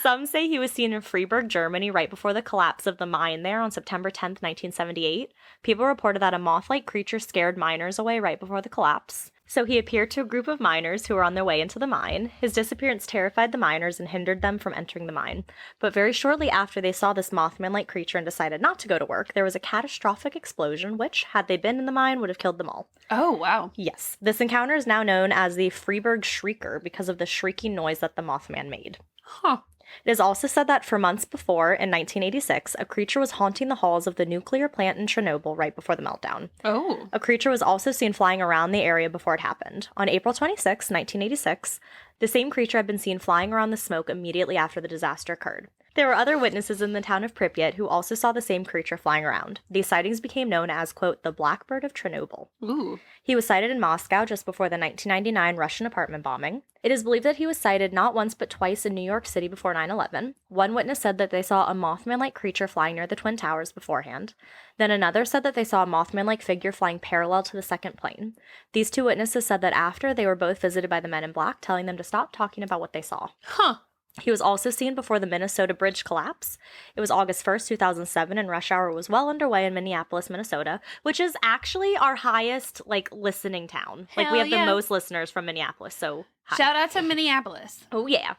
Some say he was seen in Freiburg, Germany, right before the collapse of the mine there on September 10th, 1978. People reported that a moth-like creature scared miners away right before the collapse. So he appeared to a group of miners who were on their way into the mine. His disappearance terrified the miners and hindered them from entering the mine. But very shortly after they saw this Mothman-like creature and decided not to go to work, there was a catastrophic explosion, which, had they been in the mine, would have killed them all. Oh, wow. Yes. This encounter is now known as the Freiburg Shrieker because of the shrieking noise that the Mothman made. Huh. It is also said that for months before, in 1986, a creature was haunting the halls of the nuclear plant in Chernobyl right before the meltdown. Oh. A creature was also seen flying around the area before it happened. On April 26, 1986, the same creature had been seen flying around the smoke immediately after the disaster occurred. There were other witnesses in the town of Pripyat who also saw the same creature flying around. These sightings became known as, quote, the Blackbird of Chernobyl. Ooh. He was sighted in Moscow just before the 1999 Russian apartment bombing. It is believed that he was sighted not once but twice in New York City before 9/11. One witness said that they saw a Mothman-like creature flying near the Twin Towers beforehand. Then another said that they saw a Mothman-like figure flying parallel to the second plane. These two witnesses said that after, they were both visited by the men in black, telling them to stop talking about what they saw. Huh. He was also seen before the Minnesota Bridge collapse. It was August 1st, 2007, and rush hour was well underway in Minneapolis, Minnesota, which is actually our highest, listening town. We have the most listeners from Minneapolis, so hi. Shout out to Minneapolis. Oh, yeah.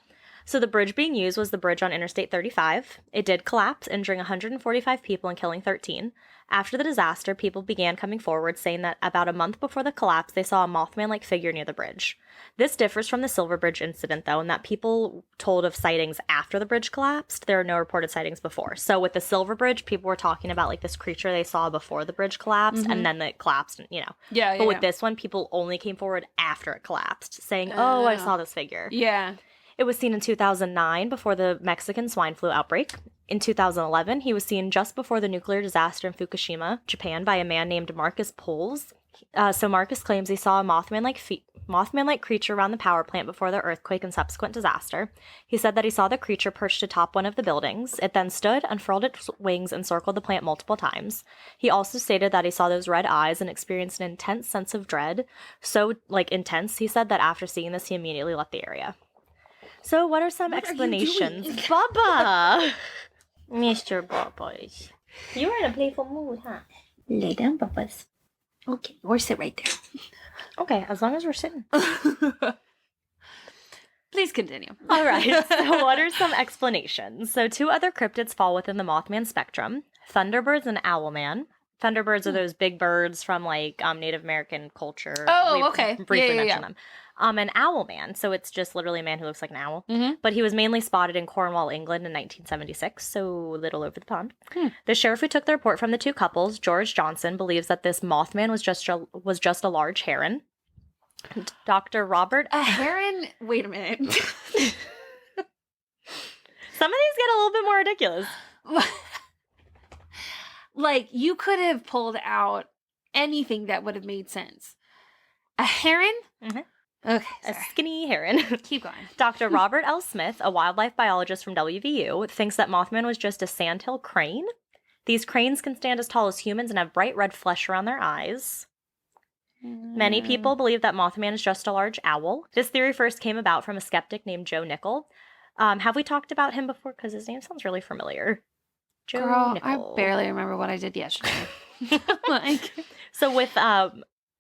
So the bridge being used was the bridge on Interstate 35. It did collapse, injuring 145 people and killing 13. After the disaster, people began coming forward saying that about a month before the collapse, they saw a Mothman-like figure near the bridge. This differs from the Silver Bridge incident, though, in that people told of sightings after the bridge collapsed. There are no reported sightings before. So with the Silver Bridge, people were talking about, this creature they saw before the bridge collapsed, and then it collapsed, Yeah, But with this one, people only came forward after it collapsed, saying, oh, I saw this figure. Yeah. It was seen in 2009 before the Mexican swine flu outbreak. In 2011, he was seen just before the nuclear disaster in Fukushima, Japan, by a man named Marcus Poles. So Marcus claims he saw a Mothman-like creature around the power plant before the earthquake and subsequent disaster. He said that he saw the creature perched atop one of the buildings. It then stood, unfurled its wings, and circled the plant multiple times. He also stated that he saw those red eyes and experienced an intense sense of dread. So, intense, he said that after seeing this, he immediately left the area. So what are some explanations? Bubba! Mr. Bubba's. You were in a playful mood, huh? Lay down, Bubba's. Okay, or sit right there. Okay, as long as we're sitting. Please continue. All right, so what are some explanations? So 2 other cryptids fall within the Mothman spectrum. Thunderbirds and Owlman. Thunderbirds are those big birds from, Native American culture. Oh, okay. Briefly mentioned them. An Owlman, so it's just literally a man who looks like an owl. Mm-hmm. But he was mainly spotted in Cornwall, England in 1976, so a little over the pond. The sheriff who took the report from the 2 couples, George Johnson, believes that this Mothman was just a large heron. Dr. Robert... A heron? Wait a minute. Some of these get a little bit more ridiculous. You could have pulled out anything that would have made sense. A heron? Mm-hmm. Okay, sorry. A skinny heron. Keep going. Dr. Robert L. Smith, a wildlife biologist from WVU, thinks that Mothman was just a sandhill crane. These cranes can stand as tall as humans and have bright red flesh around their eyes. Many people believe that Mothman is just a large owl. This theory first came about from a skeptic named Joe Nickel. Have we talked about him before? Because his name sounds really familiar. Girl, Nickel. I barely remember what I did yesterday. So with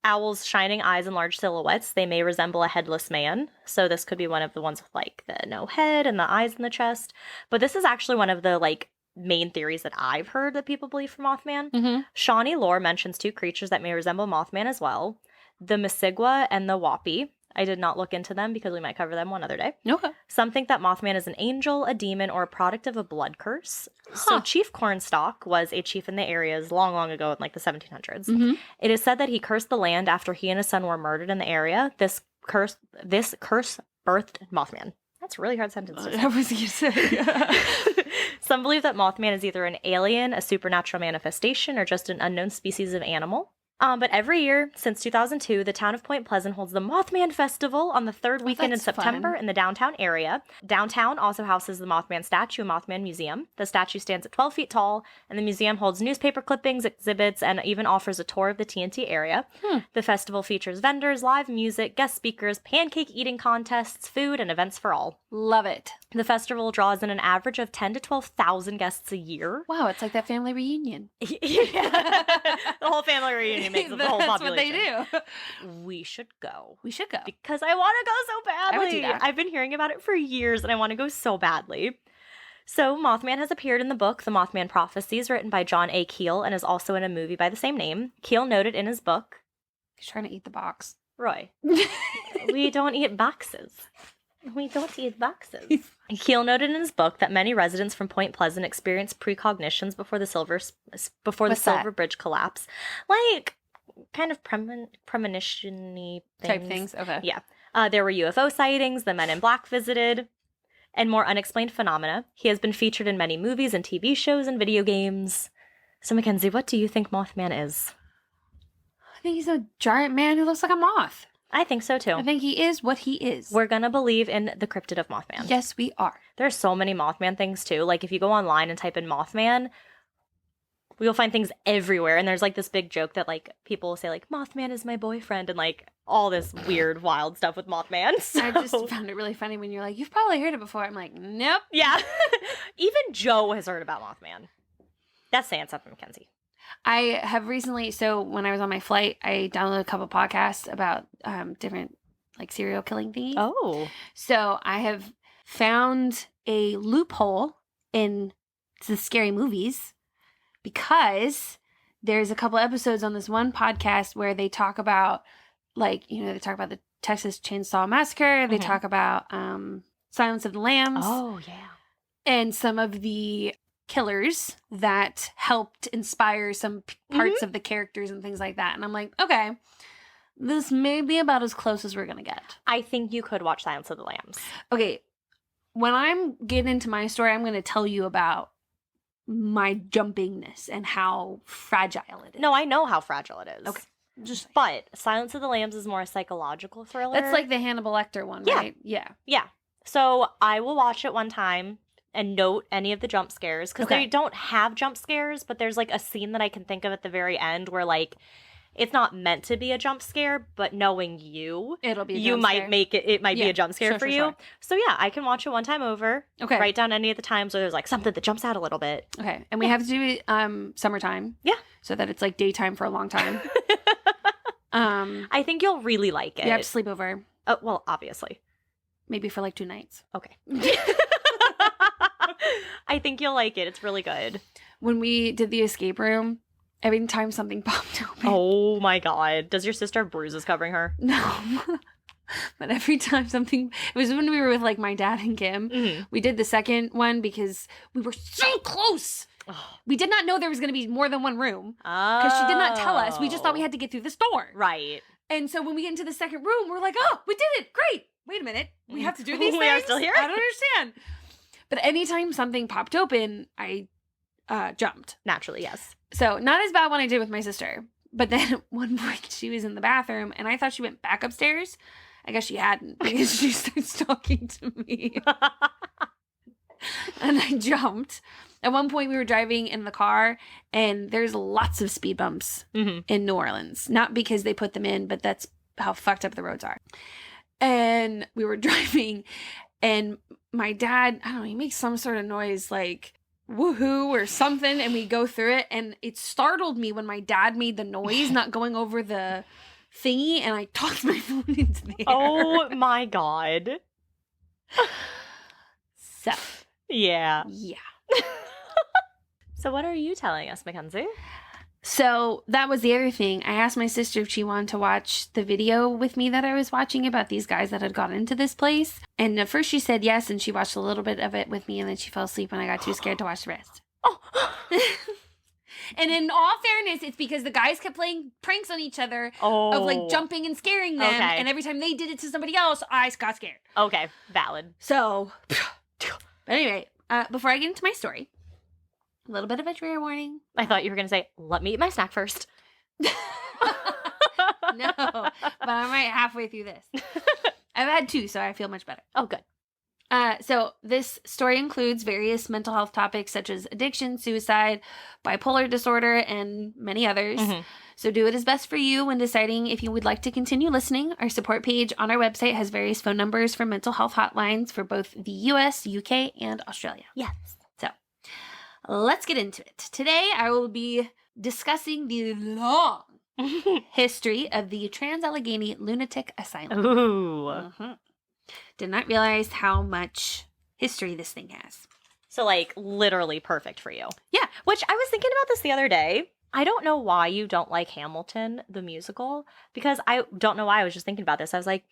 owls' shining eyes and large silhouettes, they may resemble a headless man. So this could be one of the ones with the no head and the eyes in the chest. But this is actually one of the main theories that I've heard that people believe for Mothman. Mm-hmm. Shawnee lore mentions 2 creatures that may resemble Mothman as well. The Masigwa and the Wapi. I did not look into them because we might cover them one other day. Okay. Some think that Mothman is an angel, a demon, or a product of a blood curse. So Chief Cornstalk was a chief in the areas long, long ago in the 1700s. Mm-hmm. It is said that he cursed the land after he and his son were murdered in the area. This curse birthed Mothman. That's a really hard sentence to say. I was going to say. Some believe that Mothman is either an alien, a supernatural manifestation, or just an unknown species of animal. But every year, since 2002, the town of Point Pleasant holds the Mothman Festival on the 3rd weekend in September in the downtown area. Downtown also houses the Mothman statue and Mothman Museum. The statue stands at 12 feet tall, and the museum holds newspaper clippings, exhibits, and even offers a tour of the TNT area. The festival features vendors, live music, guest speakers, pancake eating contests, food, and events for all. Love it. The festival draws in an average of 10 to 12,000 guests a year. Wow, it's like that family reunion. Yeah. The whole family reunion makes up the whole population. That's what they do. We should go. We should go. Because I want to go so badly. I would do that. I've been hearing about it for years, and I want to go so badly. So Mothman has appeared in the book The Mothman Prophecies, written by John A. Keel, and is also in a movie by the same name. Keel noted in his book... He's trying to eat the box. Roy, we don't eat boxes. We don't eat boxes. Keel noted in his book that many residents from Point Pleasant experienced precognitions before the Silver Bridge collapse. Like, kind of premonition-y things. Type things, okay. Yeah. There were UFO sightings, the Men in Black visited, and more unexplained phenomena. He has been featured in many movies and TV shows and video games. So, Mackenzie, what do you think Mothman is? I think he's a giant man who looks like a moth. I think so, too. I think he is what he is. We're going to believe in the cryptid of Mothman. Yes, we are. There's so many Mothman things, too. Like, if you go online and type in Mothman, you'll find things everywhere. And there's, like, this big joke that, like, people will say, like, Mothman is my boyfriend, and, like, all this weird, wild stuff with Mothman. So. I just found it really funny when you're like, you've probably heard it before. I'm like, nope. Yeah. Even Joe has heard about Mothman. That's saying something, Kenzie. I have recently, so when I was on my flight, I downloaded a couple podcasts about different, like, serial killing things. Oh. So I have found a loophole in the scary movies because there's a couple episodes on this one podcast where they talk about, like, they talk about the Texas Chainsaw Massacre. They talk about Silence of the Lambs. Oh, yeah. And some of the killers that helped inspire some parts of the characters and things like that. And I'm like, okay, this may be about as close as we're going to get. I think you could watch Silence of the Lambs. Okay. When I'm getting into my story, I'm going to tell you about my jumpingness and how fragile it is. No, I know how fragile it is. Okay. But Silence of the Lambs is more a psychological thriller. That's like the Hannibal Lecter one, right? Yeah. Yeah. So I will watch it one time and note any of the jump scares. Because they don't have jump scares, but there's like a scene that I can think of at the very end where like it's not meant to be a jump scare, but knowing it'll be a jump scare. Might make it might be a jump scare for you. Sure. So yeah, I can watch it one time over. Okay. Write down any of the times where there's like something that jumps out a little bit. Okay. And we have to do it summertime. Yeah. So that it's like daytime for a long time. I think you'll really like it. You have to sleep over. Oh, well, obviously. Maybe for like 2 nights. Okay. I think you'll like it. It's really good. When we did the escape room, every time something popped open. Oh my God. Does your sister have bruises covering her? No. But every time something, it was when we were with like my dad and Kim. Mm-hmm. We did the second one because we were so close. Oh. We did not know there was going to be more than one room. Because she did not tell us. We just thought we had to get through this door. Right. And so when we get into the second room, we're like, oh, we did it. Great. Wait a minute. We have to do these things? We are still here? I don't understand. But anytime something popped open, I jumped. Naturally, yes. So not as bad when I did with my sister. But then at one point she was in the bathroom and I thought she went back upstairs. I guess she hadn't because she starts talking to me. And I jumped. At one point we were driving in the car and there's lots of speed bumps in New Orleans. Not because they put them in, but that's how fucked up the roads are. And we were driving and my dad, I don't know, he makes some sort of noise like woohoo or something, and we go through it, and it startled me when my dad made the noise, not going over the thingy, and I tossed my phone into the air. Oh my God. So. Yeah. Yeah. So what are you telling us, Mackenzie? So that was the other thing. I asked my sister if she wanted to watch the video with me that I was watching about these guys that had gotten into this place. And at first she said yes, and she watched a little bit of it with me, and then she fell asleep and I got too scared to watch the rest. Oh. And in all fairness, it's because the guys kept playing pranks on each other of like jumping and scaring them. Okay. And every time they did it to somebody else, I got scared. Okay, valid. So, but anyway, before I get into my story, a little bit of a trigger warning. I thought you were going to say, let me eat my snack first. No, but I'm right halfway through this. I've had 2, so I feel much better. Oh, good. So this story includes various mental health topics such as addiction, suicide, bipolar disorder, and many others. Mm-hmm. So do what is best for you when deciding if you would like to continue listening. Our support page on our website has various phone numbers for mental health hotlines for both the US, UK, and Australia. Yes. So let's get into it. Today I will be discussing the long history of the Trans-Allegheny Lunatic Asylum. Ooh. Mm-hmm. Did not realize how much history this thing has. So, like, literally perfect for you. Yeah. Which I was thinking about this the other day. I don't know why you don't like Hamilton, the musical, because I don't know why I was just thinking about this. I was like,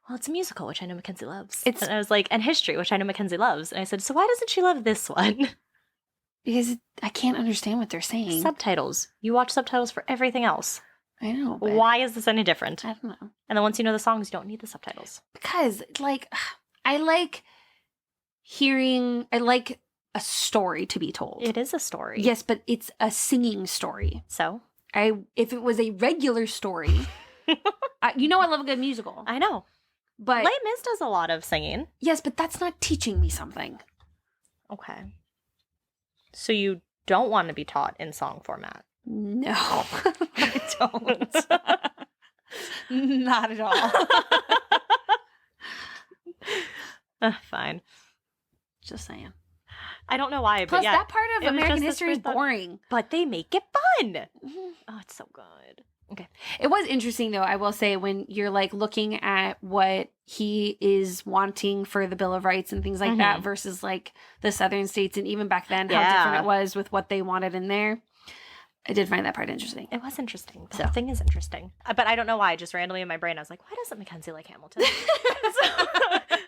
well, it's a musical, which I know Mackenzie loves. And I was like, and history, which I know Mackenzie loves. And I said, so why doesn't she love this one? Because I can't understand what they're saying. Subtitles. You watch subtitles for everything else. I know. But why is this any different? I don't know. And then once you know the songs, you don't need the subtitles. Because, like, I like a story to be told. It is a story. Yes, but it's a singing story. So? If it was a regular story, you know I love a good musical. I know. But Les Mis does a lot of singing. Yes, but that's not teaching me something. Okay. So you don't want to be taught in song format? No, I don't. Not at all. Fine. Just saying. I don't know why, Plus, but yeah. that part of American history is boring. But they make it fun. Mm-hmm. Oh, it's so good. Okay. It was interesting, though, I will say, when you're, like, looking at what he is wanting for the Bill of Rights and things like that versus, like, the southern states, and even back then, how different it was with what they wanted in there. I did find that part interesting. It was interesting. The whole thing is interesting. But I don't know why. Just randomly in my brain, I was like, why doesn't Mackenzie like Hamilton? So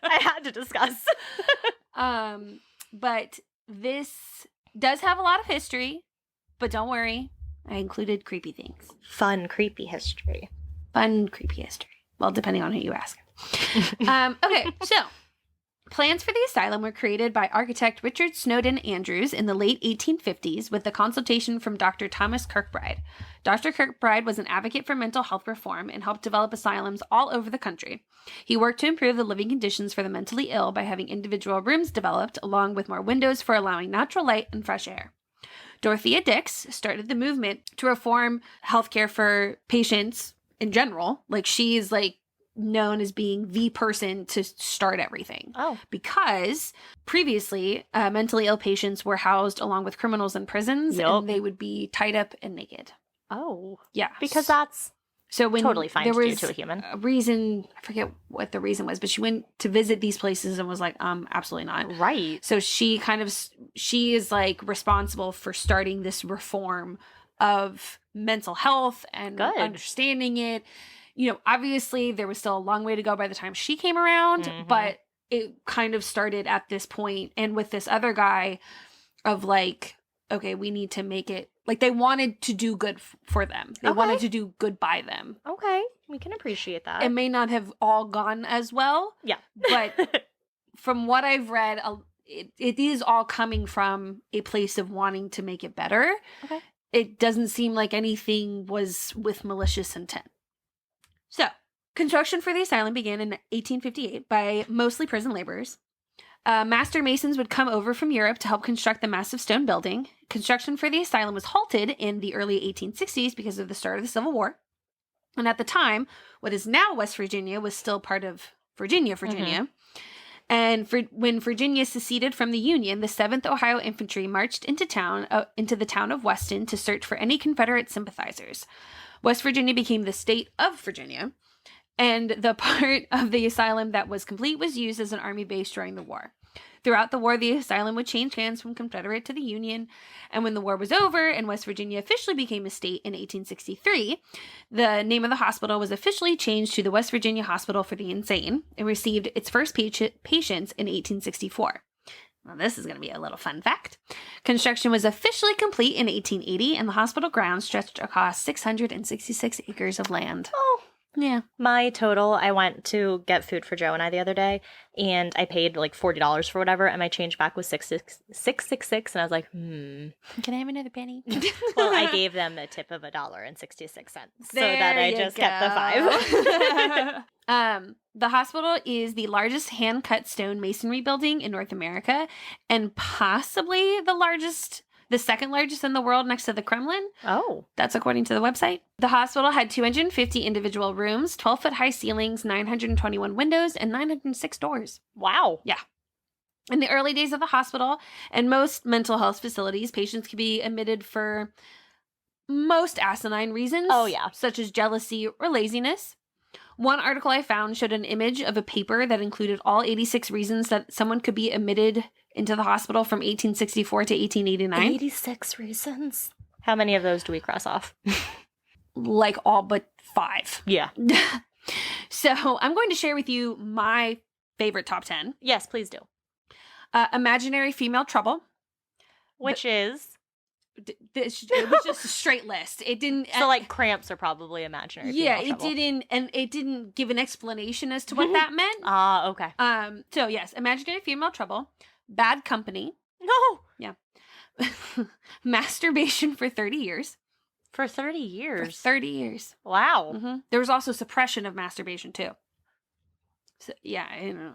I had to discuss. But this does have a lot of history, but don't worry. I included creepy things. Fun, creepy history. Fun, creepy history. Well, depending on who you ask. Okay, so plans for the asylum were created by architect Richard Snowden Andrews in the late 1850s with the consultation from Dr. Thomas Kirkbride. Dr. Kirkbride was an advocate for mental health reform and helped develop asylums all over the country. He worked to improve the living conditions for the mentally ill by having individual rooms developed, along with more windows for allowing natural light and fresh air. Dorothea Dix started the movement to reform healthcare for patients in general. Like, she's like known as being the person to start everything. Oh. Because previously, mentally ill patients were housed along with criminals in prisons, and they would be tied up and naked. Oh. Yeah. Because that's when totally fine there to do was to a human. A reason, I forget what the reason was, but she went to visit these places and was like, absolutely not. Right. So she is like responsible for starting this reform of mental health and understanding it. You know, obviously there was still a long way to go by the time she came around, but it kind of started at this point, and with this other guy of like, okay, we need to make it, like, they wanted to do good for them. They wanted to do good by them. Okay. We can appreciate that. It may not have all gone as well. Yeah. But from what I've read, it is all coming from a place of wanting to make it better. Okay. It doesn't seem like anything was with malicious intent. So, construction for the asylum began in 1858 by mostly prison laborers. Master masons would come over from Europe to help construct the massive stone building. Construction for the asylum was halted in the early 1860s because of the start of the Civil War. And at the time, what is now West Virginia was still part of Virginia. And when Virginia seceded from the Union, the 7th Ohio Infantry marched into the town of Weston to search for any Confederate sympathizers. West Virginia became the state of Virginia, and the part of the asylum that was complete was used as an army base during the war. Throughout the war, the asylum would change hands from Confederate to the Union, and when the war was over and West Virginia officially became a state in 1863, the name of the hospital was officially changed to the West Virginia Hospital for the Insane. It received its first patients in 1864. Well, this is going to be a little fun fact. Construction was officially complete in 1880, and the hospital grounds stretched across 666 acres of land. Oh. Yeah. My total, I went to get food for Joe and I the other day, and I paid like $40 for whatever, and my change back was $666, and I was like, Can I have another penny? Well, I gave them a tip of $1.66, so that I just kept the 5. The hospital is the largest hand-cut stone masonry building in North America, and possibly the second largest in the world next to the Kremlin. Oh. That's according to the website. The hospital had 250 individual rooms, 12-foot high ceilings, 921 windows, and 906 doors. Wow. Yeah. In the early days of the hospital and most mental health facilities, patients could be admitted for most asinine reasons. Oh, yeah. Such as jealousy or laziness. One article I found showed an image of a paper that included all 86 reasons that someone could be admitted into the hospital from 1864 to 1889. 86 reasons? How many of those do we cross off? Like all but 5. Yeah. So I'm going to share with you my favorite top 10. Yes, please do. Imaginary female trouble. Which is? It was just a straight list. It didn't. So like cramps are probably imaginary. Yeah, female trouble. it didn't give an explanation as to what that meant. Okay. So yes, imaginary female trouble, bad company. No. Yeah. Masturbation for 30 years. For 30 years. For 30 years. Wow. Mm-hmm. There was also suppression of masturbation too. So yeah, I don't know.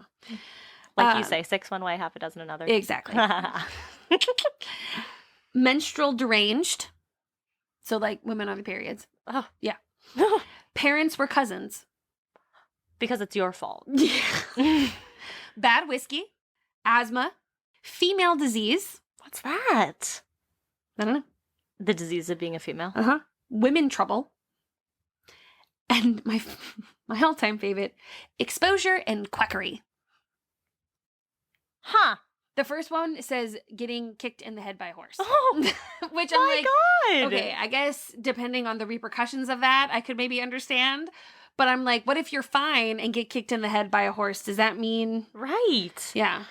Like you say, 6 one way, half a dozen another. Exactly. Menstrual deranged. So like women on the periods. Oh. Yeah. Parents were cousins. Because it's your fault. Yeah. Bad whiskey. Asthma. Female disease. What's that? I don't know. The disease of being a female. Uh-huh. Women trouble. And my all-time favorite, exposure and quackery. Huh. The first one says getting kicked in the head by a horse. Oh, which I'm like, God. Okay, I guess depending on the repercussions of that, I could maybe understand. But I'm like, what if you're fine and get kicked in the head by a horse? Does that mean? Right. Yeah.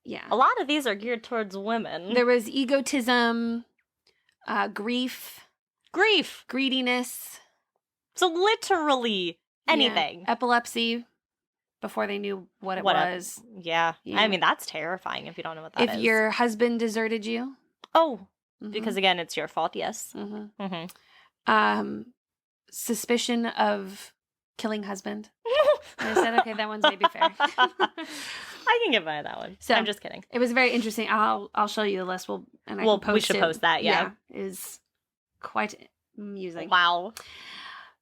Yeah. A lot of these are geared towards women. There was egotism, grief, greediness. So literally anything. Yeah. Epilepsy. Before they knew what it was. Yeah. I mean, that's terrifying if you don't know what that is. If your husband deserted you. Oh. Mm-hmm. Because again, it's your fault, yes. Mm-hmm. Mm-hmm. Suspicion of killing husband. And I said, okay, that one's maybe fair. I can get by that one. So I'm just kidding. It was very interesting. I'll show you the list. We should post that, yeah. It is quite amusing. Wow.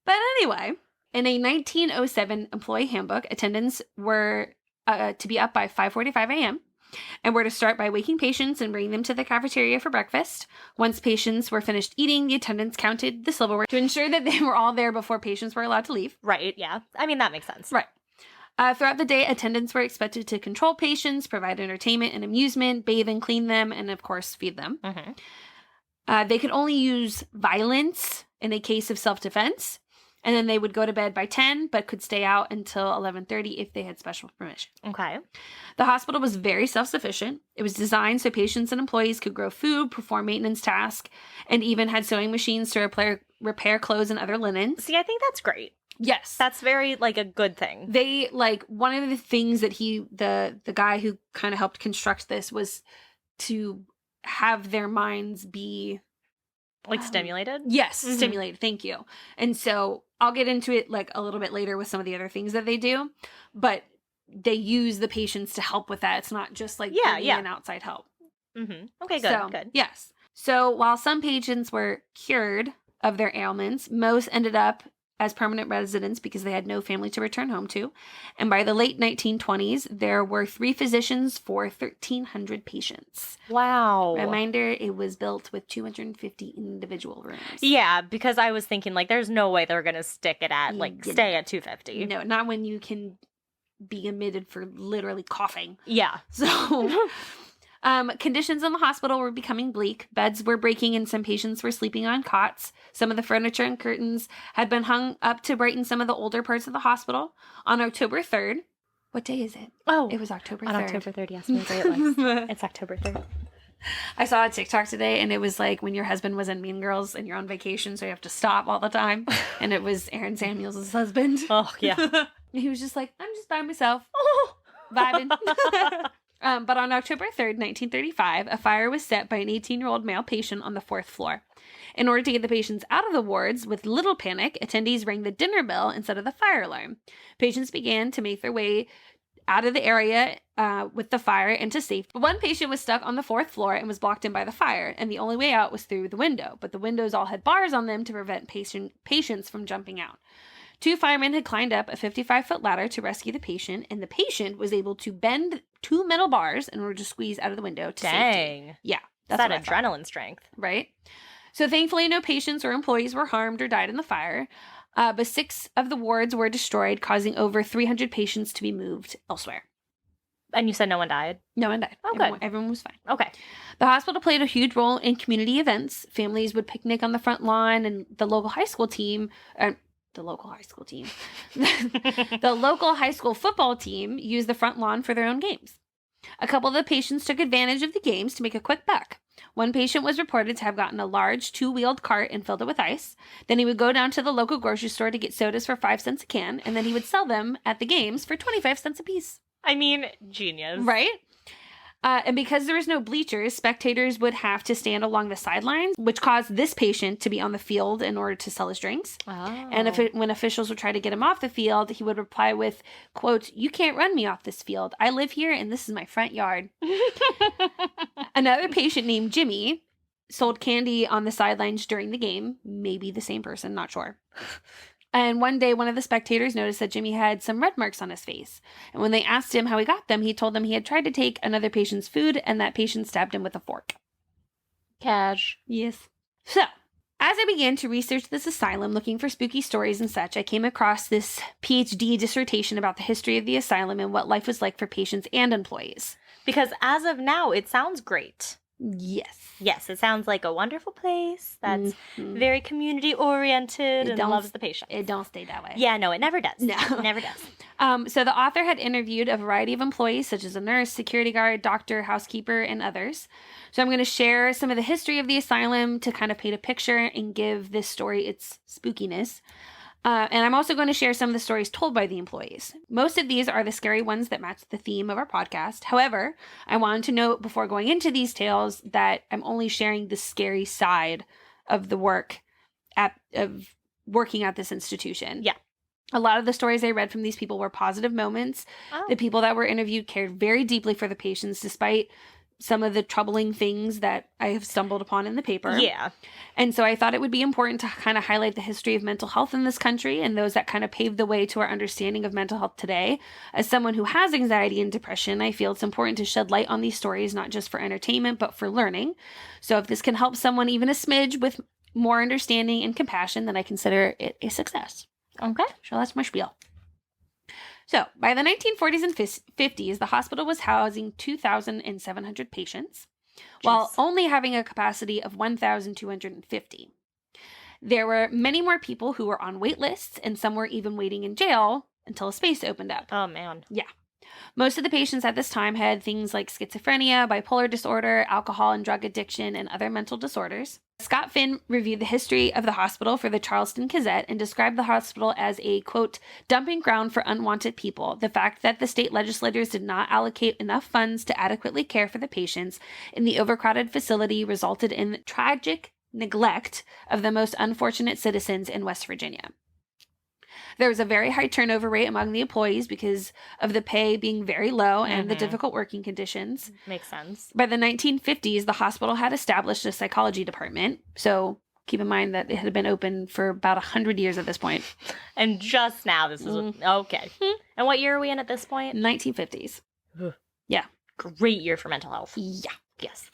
But anyway, in a 1907 employee handbook, attendants were to be up by 5:45 a.m. and were to start by waking patients and bringing them to the cafeteria for breakfast. Once patients were finished eating, the attendants counted the silverware to ensure that they were all there before patients were allowed to leave. Right, yeah. I mean, that makes sense. Right. Throughout the day, attendants were expected to control patients, provide entertainment and amusement, bathe and clean them, and of course, feed them. Mm-hmm. They could only use violence in a case of self-defense. And then they would go to bed by 10, but could stay out until 11:30 if they had special permission. Okay. The hospital was very self-sufficient. It was designed so patients and employees could grow food, perform maintenance tasks, and even had sewing machines to repair clothes and other linens. See, I think that's great. Yes. That's very, like, a good thing. They, like, one of the things that the guy who kind of helped construct this was to have their minds be... Like stimulated? Yes, mm-hmm. Stimulated. Thank you. And so I'll get into it like a little bit later with some of the other things that they do, but they use the patients to help with that. It's not just like an outside help. Mm-hmm. Okay, good, good. Yes. So while some patients were cured of their ailments, most ended up as permanent residents because they had no family to return home to. And by the late 1920s, there were 3 physicians for 1,300 patients. Wow. Reminder, it was built with 250 individual rooms. Yeah, because I was thinking, like, there's no way they're going to stick it at, like, stay at 250. No, not when you can be admitted for literally coughing. Yeah. So... conditions in the hospital were becoming bleak. Beds were breaking and some patients were sleeping on cots. Some of the furniture and curtains had been hung up to brighten some of the older parts of the hospital. On October 3rd, what day is it? Oh. It was October 3rd. On October 3rd, yes. It was. It's October 3rd. I saw a TikTok today and it was like when your husband was in Mean Girls and you're on vacation so you have to stop all the time. And it was Aaron Samuels' husband. Oh, yeah. He was just like, I'm just by myself. Vibing. But on October 3rd, 1935, a fire was set by an 18-year-old male patient on the 4th floor. In order to get the patients out of the wards, with little panic, attendees rang the dinner bell instead of the fire alarm. Patients began to make their way out of the area with the fire into safety. One patient was stuck on the 4th floor and was blocked in by the fire, and the only way out was through the window. But the windows all had bars on them to prevent patients from jumping out. 2 firemen had climbed up a 55-foot ladder to rescue the patient, and the patient was able to bend 2 metal bars in order to squeeze out of the window to safety. Yeah. That's that adrenaline strength. Right? So thankfully, no patients or employees were harmed or died in the fire, but 6 of the wards were destroyed, causing over 300 patients to be moved elsewhere. And you said no one died? No one died. Oh, good. Everyone was fine. Okay. The hospital played a huge role in community events. Families would picnic on the front lawn, and the local high school team... the local high school team. The local high school football team used the front lawn for their own games. A couple of the patients took advantage of the games to make a quick buck. One patient was reported to have gotten a large 2-wheeled cart and filled it with ice. Then he would go down to the local grocery store to get sodas for 5 cents a can, and then he would sell them at the games for 25 cents a piece. I mean, genius. Right? And because there was no bleachers, spectators would have to stand along the sidelines, which caused this patient to be on the field in order to sell his drinks. Oh. And when officials would try to get him off the field, he would reply with, quote, "You can't run me off this field. I live here and this is my front yard." Another patient named Jimmy sold candy on the sidelines during the game. Maybe the same person, not sure. And one day, one of the spectators noticed that Jimmy had some red marks on his face. And when they asked him how he got them, he told them he had tried to take another patient's food and that patient stabbed him with a fork. Cash. Yes. So, as I began to research this asylum, looking for spooky stories and such, I came across this PhD dissertation about the history of the asylum and what life was like for patients and employees. Because as of now, it sounds great. Yes. Yes, it sounds like a wonderful place that's very community-oriented and loves the patient. It don't stay that way. Yeah, no, it never does. No. It never does. So the author had interviewed a variety of employees, such as a nurse, security guard, doctor, housekeeper, and others. So I'm going to share some of the history of the asylum to kind of paint a picture and give this story its spookiness. And I'm also going to share some of the stories told by the employees. Most of these are the scary ones that match the theme of our podcast. However, I wanted to note before going into these tales that I'm only sharing the scary side of the work of working at this institution. Yeah. A lot of the stories I read from these people were positive moments. Oh. The people that were interviewed cared very deeply for the patients, despite some of the troubling things that I have stumbled upon in the paper. Yeah. And so I thought it would be important to kind of highlight the history of mental health in this country and those that kind of paved the way to our understanding of mental health today. As someone who has anxiety and depression, I feel it's important to shed light on these stories, not just for entertainment, but for learning. So if this can help someone even a smidge with more understanding and compassion, then I consider it a success. Okay. So that's my spiel. So, by the 1940s and 50s, the hospital was housing 2,700 patients, while only having a capacity of 1,250. There were many more people who were on wait lists, and some were even waiting in jail until a space opened up. Oh, man. Yeah. Most of the patients at this time had things like schizophrenia, bipolar disorder, alcohol and drug addiction, and other mental disorders. Scott Finn reviewed the history of the hospital for the Charleston Gazette and described the hospital as a, quote, dumping ground for unwanted people. The fact that the state legislators did not allocate enough funds to adequately care for the patients in the overcrowded facility resulted in tragic neglect of the most unfortunate citizens in West Virginia. There was a very high turnover rate among the employees because of the pay being very low and the difficult working conditions. Makes sense. By the 1950s, the hospital had established a psychology department. So keep in mind that it had been open for about 100 years at this point. And just now, this is... Okay. And what year are we in at this point? 1950s. Yeah. Great year for mental health. Yeah. Yes.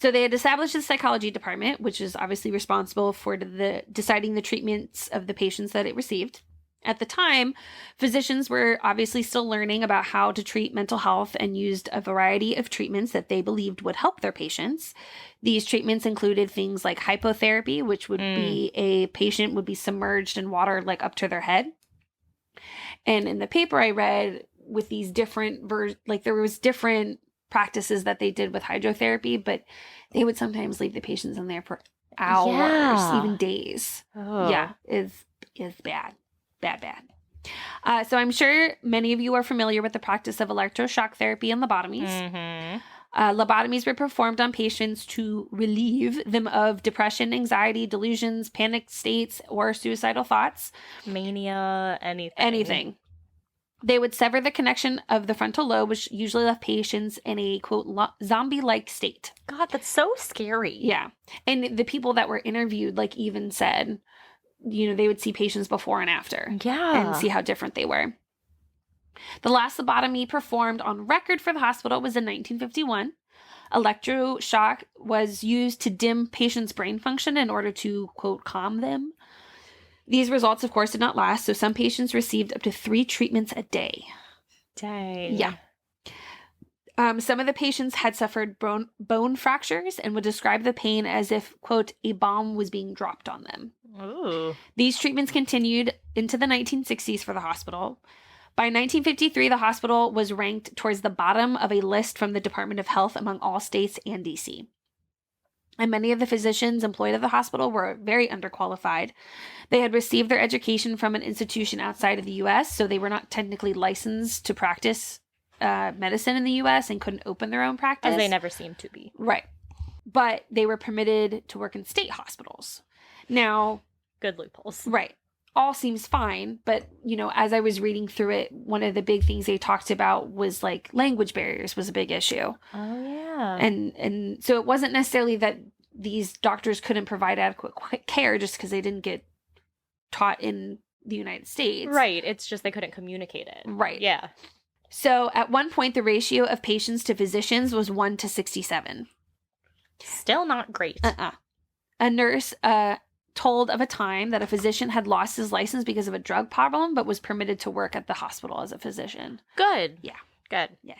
So they had established the psychology department, which is obviously responsible for deciding the treatments of the patients that it received. At the time, physicians were obviously still learning about how to treat mental health and used a variety of treatments that they believed would help their patients. These treatments included things like hypotherapy, which would be a patient would be submerged in water like up to their head. And in the paper I read with these different there was different practices that they did with hydrotherapy, but they would sometimes leave the patients in there for hours, even days. Oh. Yeah, is bad. So I'm sure many of you are familiar with the practice of electroshock therapy and lobotomies. Lobotomies were performed on patients to relieve them of depression, anxiety, delusions, panic states, or suicidal thoughts. Mania, Anything. They would sever the connection of the frontal lobe, which usually left patients in a, quote, zombie-like state. God, that's so scary. Yeah. And the people that were interviewed, even said, they would see patients before and after. Yeah. And see how different they were. The last lobotomy performed on record for the hospital was in 1951. Electroshock was used to dim patients' brain function in order to, quote, calm them. These results, of course, did not last, so some patients received up to 3 treatments a day. Dang. Yeah. Some of the patients had suffered bone fractures and would describe the pain as if, quote, a bomb was being dropped on them. Ooh. These treatments continued into the 1960s for the hospital. By 1953, the hospital was ranked towards the bottom of a list from the Department of Health among all states and D.C. And many of the physicians employed at the hospital were very underqualified. They had received their education from an institution outside of the U.S., so they were not technically licensed to practice medicine in the U.S. and couldn't open their own practice. As they never seemed to be. Right. But they were permitted to work in state hospitals. Now... Good loopholes. Right. All seems fine, but, you know, as I was reading through it, one of the big things they talked about was, like, language barriers was a big issue. Oh, yeah. And so it wasn't necessarily that these doctors couldn't provide adequate care just because they didn't get taught in the United States. Right. It's just they couldn't communicate it. Right. Yeah. So at one point, the ratio of patients to physicians was 1 to 67. Still not great. A nurse told of a time that a physician had lost his license because of a drug problem, but was permitted to work at the hospital as a physician. Good. Yeah. Good. Yeah.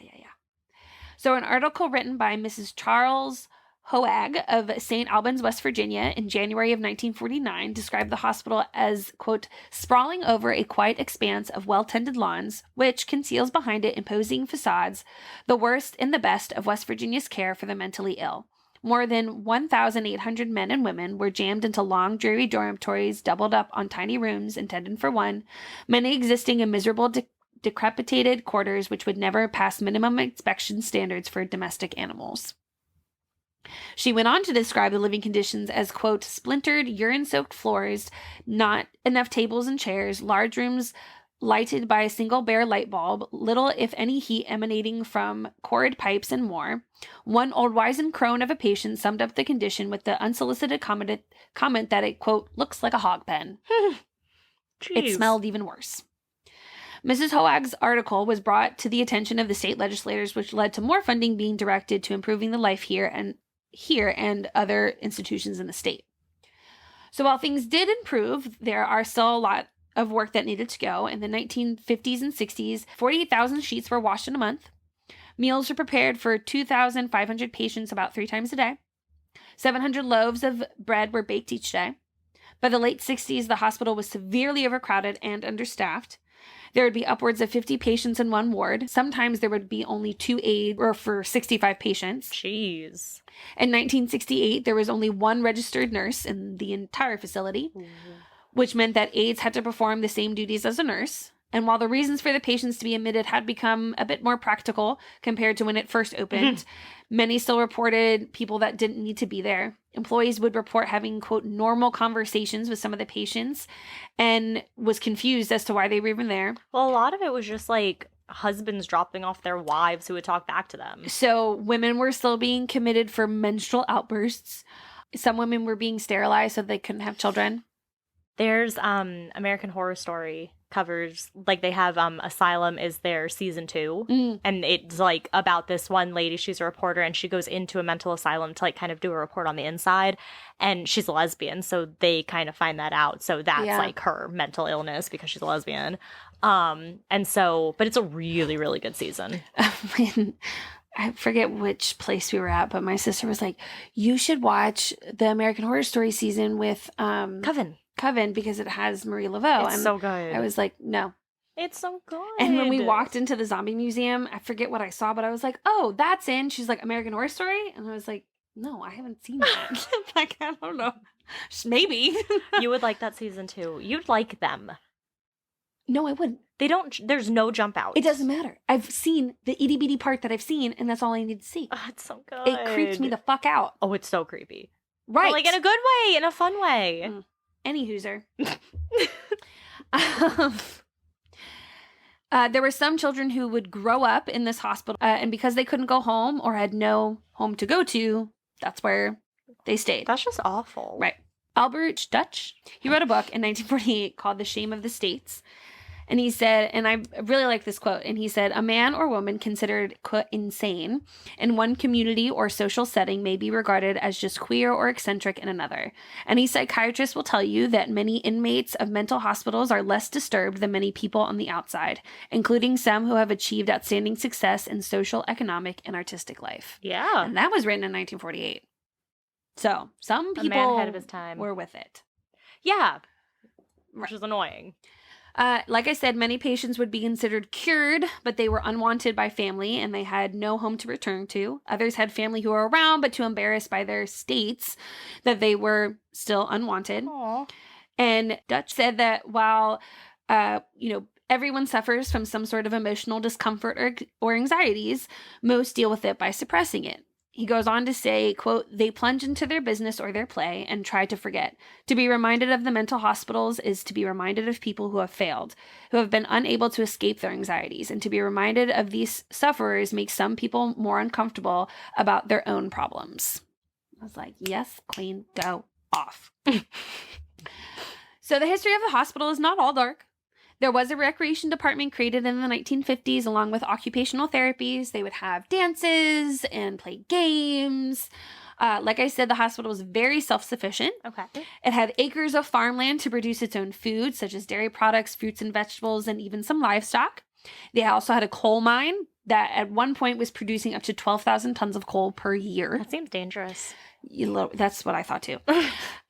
So an article written by Mrs. Charles Hoag of St. Albans, West Virginia, in January of 1949 described the hospital as, quote, sprawling over a quiet expanse of well-tended lawns, which conceals behind it imposing facades, the worst and the best of West Virginia's care for the mentally ill. More than 1,800 men and women were jammed into long, dreary dormitories doubled up on tiny rooms intended for one, many existing in miserable, decrepitated quarters which would never pass minimum inspection standards for domestic animals. She went on to describe the living conditions as, quote, splintered, urine-soaked floors, not enough tables and chairs, large rooms lighted by a single bare light bulb, little if any heat emanating from cord pipes, and more. One old wizened crone of a patient summed up the condition with the unsolicited comment that it, quote, looks like a hog pen. It smelled even worse. Mrs. Hoag's article was brought to the attention of the state legislators, which led to more funding being directed to improving the life here and other institutions in the state. So while things did improve, there are still a lot of work that needed to go. In the 1950s and 60s, 48,000 sheets were washed in a month. Meals were prepared for 2,500 patients about 3 times a day. 700 loaves of bread were baked each day. By the late 60s, the hospital was severely overcrowded and understaffed. There would be upwards of 50 patients in one ward. Sometimes there would be only 2 aides for 65 patients. Jeez. In 1968, there was only 1 registered nurse in the entire facility, which meant that aides had to perform the same duties as a nurse. And while the reasons for the patients to be admitted had become a bit more practical compared to when it first opened, many still reported people that didn't need to be there. Employees would report having, quote, normal conversations with some of the patients and was confused as to why they were even there. Well, a lot of it was just like husbands dropping off their wives who would talk back to them. So women were still being committed for menstrual outbursts. Some women were being sterilized so they couldn't have children. There's American Horror Story covers, like, they have Asylum is their season 2, and it's like about this one lady. She's a reporter and she goes into a mental asylum to like kind of do a report on the inside, and she's a lesbian, so they kind of find that out, so that's like her mental illness because she's a lesbian. And so, but it's a really, really good season. I forget which place we were at, but my sister was like, you should watch the American Horror Story season with Coven, because it has Marie Laveau. It's so good. I was like, no. It's so good. And when we walked into the zombie museum, I forget what I saw, but I was like, oh, that's in. She's like, American Horror Story? And I was like, no, I haven't seen that. Like, I don't know. Maybe. You would like that season 2. You'd like them. No, I wouldn't. There's no jump out. It doesn't matter. I've seen the itty bitty part that I've seen, and that's all I need to see. Oh, it's so good. It creeps me the fuck out. Oh, it's so creepy. Right. But like in a good way, in a fun way. Any hooser. There were some children who would grow up in this hospital, and because they couldn't go home or had no home to go to, that's where they stayed. That's just awful. Right. Albert Dutch, he wrote a book in 1948 called The Shame of the States. And he said, and I really like this quote, and he said, a man or woman considered, quote, insane in one community or social setting may be regarded as just queer or eccentric in another. Any psychiatrist will tell you that many inmates of mental hospitals are less disturbed than many people on the outside, including some who have achieved outstanding success in social, economic, and artistic life. Yeah. And that was written in 1948. So some people a man ahead of his time were with it. Yeah. Which is annoying. Like I said, many patients would be considered cured, but they were unwanted by family and they had no home to return to. Others had family who were around, but too embarrassed by their states that they were still unwanted. Aww. And Dutch said that while, everyone suffers from some sort of emotional discomfort or anxieties, most deal with it by suppressing it. He goes on to say, quote, they plunge into their business or their play and try to forget. To be reminded of the mental hospitals is to be reminded of people who have failed, who have been unable to escape their anxieties. And to be reminded of these sufferers makes some people more uncomfortable about their own problems. I was like, yes, queen, go off. So the history of the hospital is not all dark. There was a recreation department created in the 1950s along with occupational therapies. They would have dances and play games. Like I said, the hospital was very self-sufficient. Okay. It had acres of farmland to produce its own food, such as dairy products, fruits and vegetables, and even some livestock. They also had a coal mine that at one point was producing up to 12,000 tons of coal per year. That seems dangerous. That's what I thought too.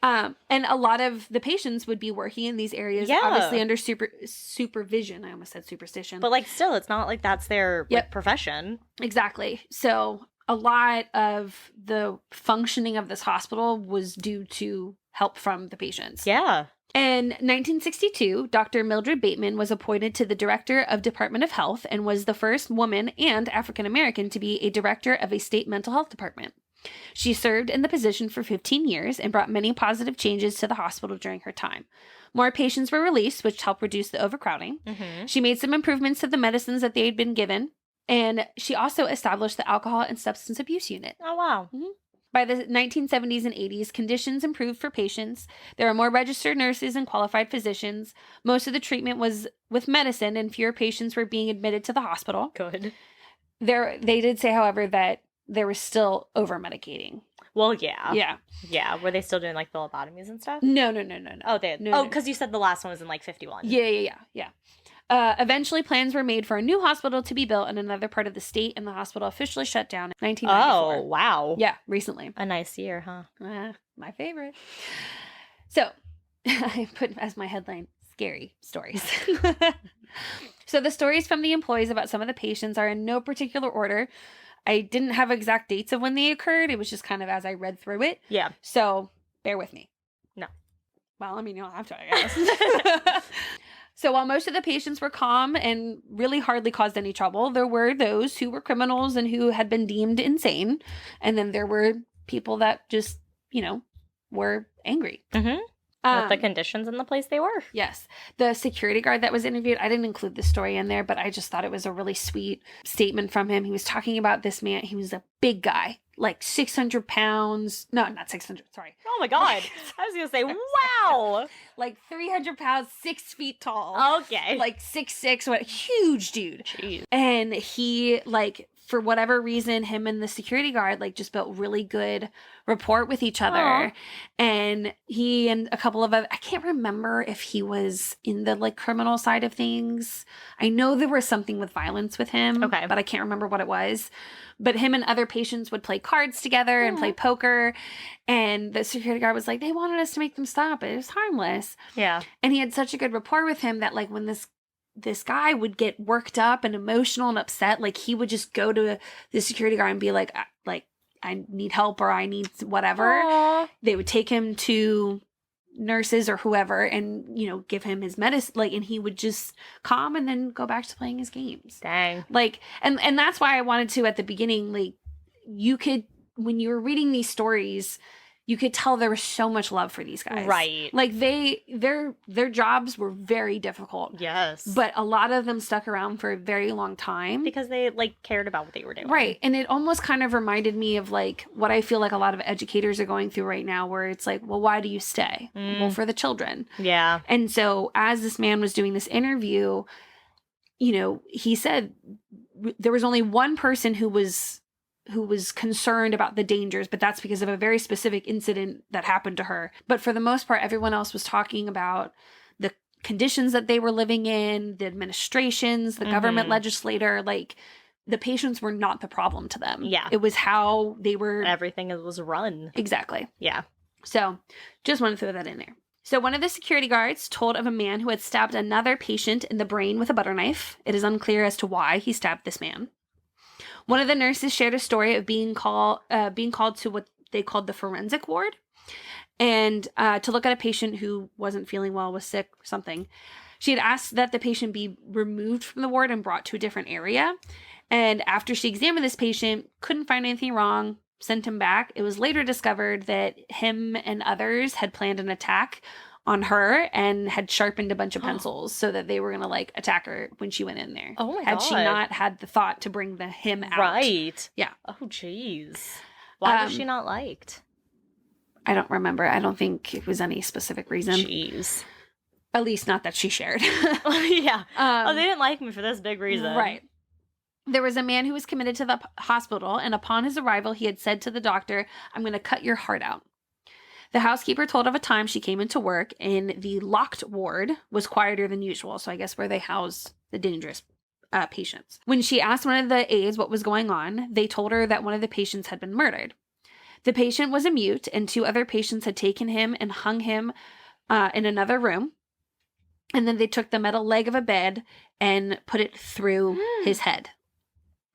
And a lot of the patients would be working in these areas, obviously under supervision. I almost said superstition. But still, it's not like that's their profession. Exactly. So a lot of the functioning of this hospital was due to help from the patients. Yeah. In 1962, Dr. Mildred Bateman was appointed to the Director of Department of Health and was the first woman and African American to be a director of a state mental health department. She served in the position for 15 years and brought many positive changes to the hospital during her time. More patients were released, which helped reduce the overcrowding. Mm-hmm. She made some improvements to the medicines that they had been given, and she also established the alcohol and substance abuse unit. Oh, wow. Mm-hmm. By the 1970s and 80s, conditions improved for patients. There were more registered nurses and qualified physicians. Most of the treatment was with medicine, and fewer patients were being admitted to the hospital. Good. They did say, however, that there was still over-medicating. Well, yeah. Yeah. Yeah. Were they still doing the lobotomies and stuff? No. Oh, they had. No. Because you said the last one was in 51. Yeah. Eventually, plans were made for a new hospital to be built in another part of the state, and the hospital officially shut down in 1994. Oh, wow. Yeah, recently. A nice year, huh? My favorite. So, I put as my headline, scary stories. So the stories from the employees about some of the patients are in no particular order. I didn't have exact dates of when they occurred. It was just kind of as I read through it. Yeah. So bear with me. No. Well, you don't have to, I guess. So while most of the patients were calm and really hardly caused any trouble, there were those who were criminals and who had been deemed insane. And then there were people that just, were angry. Mm-hmm. With the conditions in the place they were. Yes. The security guard that was interviewed, I didn't include the story in there, but I just thought it was a really sweet statement from him. He was talking about this man. He was a big guy, 600 pounds. No, not 600. Sorry. Oh my God. I was going to say, wow. 300 pounds, 6 feet tall. Okay. 6'6", what huge dude. Jeez. And he, for whatever reason, him and the security guard, just built really good rapport with each other. Aww. And he and a couple of other, I can't remember if he was in the, criminal side of things. I know there was something with violence with him. Okay. But I can't remember what it was. But him and other patients would play cards together and play poker. And the security guard was like, they wanted us to make them stop. It was harmless. Yeah. And he had such a good rapport with him that, when this guy would get worked up and emotional and upset, he would just go to the security guard and be like, I need help or I need whatever. Aww. They would take him to nurses or whoever and, give him his medicine, and he would just calm and then go back to playing his games. Dang. And that's why I wanted to, at the beginning, you could, when you were reading these stories, you could tell there was so much love for these guys. Right. Like their jobs were very difficult. Yes. But a lot of them stuck around for a very long time. Because they, like, cared about what they were doing. Right. And it almost kind of reminded me of, like, what I feel like a lot of educators are going through right now, where it's like, well, why do you stay? Well, for the children. Yeah. And so as this man was doing this interview, you know, he said there was only one person who was concerned about the dangers, but that's because of a very specific incident that happened to her. But for the most part, everyone else was talking about the conditions that they were living in, the administrations, the government legislator. Like, the patients were not the problem to them. Yeah. It was how they were... Everything was run. Exactly. Yeah. So, just want to throw that in there. So, one of the security guards told of a man who had stabbed another patient in the brain with a butter knife. It is unclear as to why he stabbed this man. One of the nurses shared a story of being called to what they called the forensic ward, and to look at a patient who wasn't feeling well, was sick or something. She had asked that the patient be removed from the ward and brought to a different area. And after she examined this patient, couldn't find anything wrong, sent him back. It was later discovered that him and others had planned an attack on her and had sharpened a bunch of pencils so that they were going to, like, attack her when she went in there. Oh my God. Had she not had the thought to bring him out. Right. Yeah. Oh, jeez. Why was she not liked? I don't remember. I don't think it was any specific reason. Jeez. At least not that she shared. Yeah. They didn't like me for this big reason. Right. There was a man who was committed to the hospital, and upon his arrival, he had said to the doctor, "I'm going to cut your heart out." The housekeeper told of a time she came into work and the locked ward was quieter than usual. So I guess where they house the dangerous patients. When she asked one of the aides what was going on, they told her that one of the patients had been murdered. The patient was a mute, and 2 other patients had taken him and hung him in another room. And then they took the metal leg of a bed and put it through his head.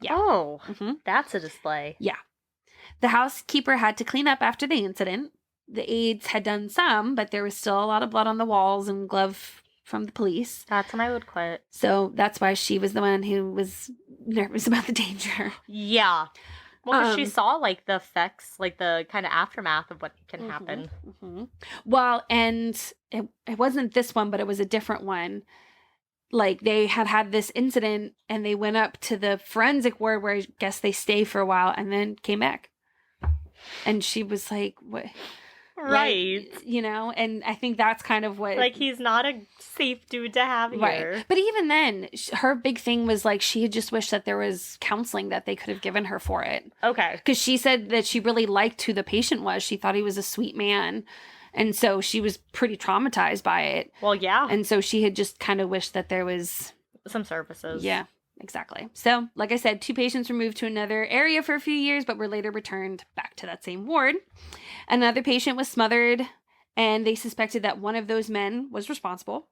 Yeah. Oh, that's a display. Yeah. The housekeeper had to clean up after the incident. The aides had done some, but there was still a lot of blood on the walls and glove from the police. That's when I would quit. So that's why she was the one who was nervous about the danger. Yeah. Well, 'cause she saw, like, the effects, like, the kind of aftermath of what can happen. Well, and it wasn't this one, but it was a different one. Like, they had this incident, and they went up to the forensic ward where I guess they stayed for a while and then came back. And she was like, what? Right. Like, you know, and I think that's kind of what... Like, he's not a safe dude to have here. Right. But even then, her big thing was, like, she had just wished that there was counseling that they could have given her for it. Okay. Because she said that she really liked who the patient was. She thought he was a sweet man. And so she was pretty traumatized by it. Well, yeah. And so she had just kind of wished that there was... some services. Yeah, exactly. So, like I said, 2 patients were moved to another area for a few years, but were later returned back to that same ward. Another patient was smothered, and they suspected that one of those men was responsible.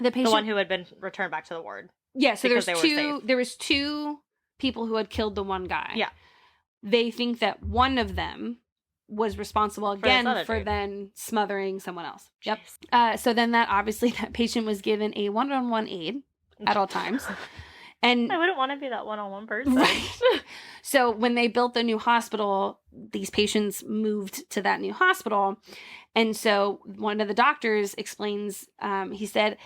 The one who had been returned back to the ward. Yeah, so there was 2 people who had killed the one guy. Yeah. They think that one of them was responsible again for then smothering someone else. Yep. So then that patient was given a one-on-one aid at all times. And I wouldn't want to be that one-on-one person. Right. So when they built the new hospital, these patients moved to that new hospital. And so one of the doctors explains, he said,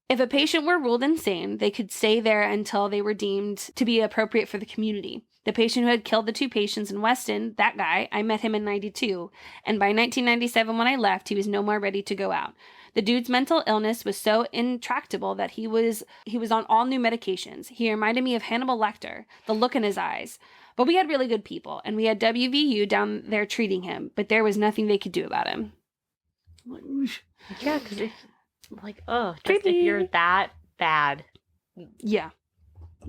if a patient were ruled insane, they could stay there until they were deemed to be appropriate for the community. The patient who had killed the 2 patients in Weston, that guy, I met him in 92. And by 1997, when I left, he was no more ready to go out. The dude's mental illness was so intractable that he was on all new medications. He reminded me of Hannibal Lecter, the look in his eyes. But we had really good people, and we had WVU down there treating him, but there was nothing they could do about him. Yeah, because if you're that bad. Yeah.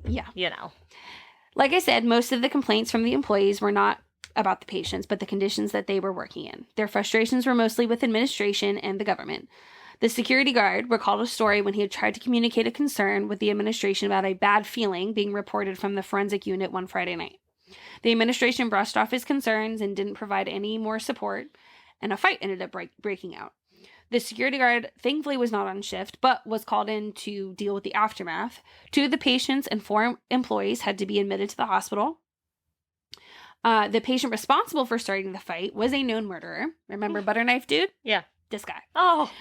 Yeah. You know. Like I said, most of the complaints from the employees were not about the patients, but the conditions that they were working in. Their frustrations were mostly with administration and the government. The security guard recalled a story when he had tried to communicate a concern with the administration about a bad feeling being reported from the forensic unit one Friday night. The administration brushed off his concerns and didn't provide any more support, and a fight ended up breaking out. The security guard thankfully was not on shift, but was called in to deal with the aftermath. 2 of the patients and 4 employees had to be admitted to the hospital. The patient responsible for starting the fight was a known murderer. Remember Butter Knife Dude? Yeah. This guy. Oh.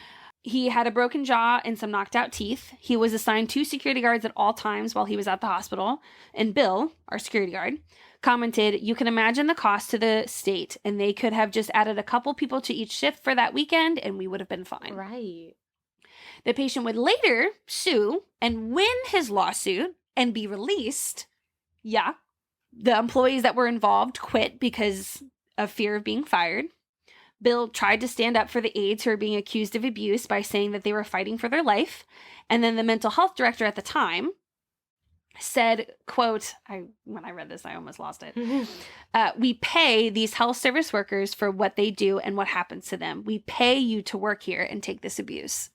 He had a broken jaw and some knocked out teeth. He was assigned 2 security guards at all times while he was at the hospital. And Bill, our security guard, commented, "You can imagine the cost to the state, and they could have just added a couple people to each shift for that weekend, and we would have been fine." Right. The patient would later sue and win his lawsuit and be released. Yeah. The employees that were involved quit because of fear of being fired. Bill tried to stand up for the aides who were being accused of abuse by saying that they were fighting for their life. And then the mental health director at the time said, quote, when I read this, I almost lost it. "We pay these health service workers for what they do and what happens to them. We pay you to work here and take this abuse."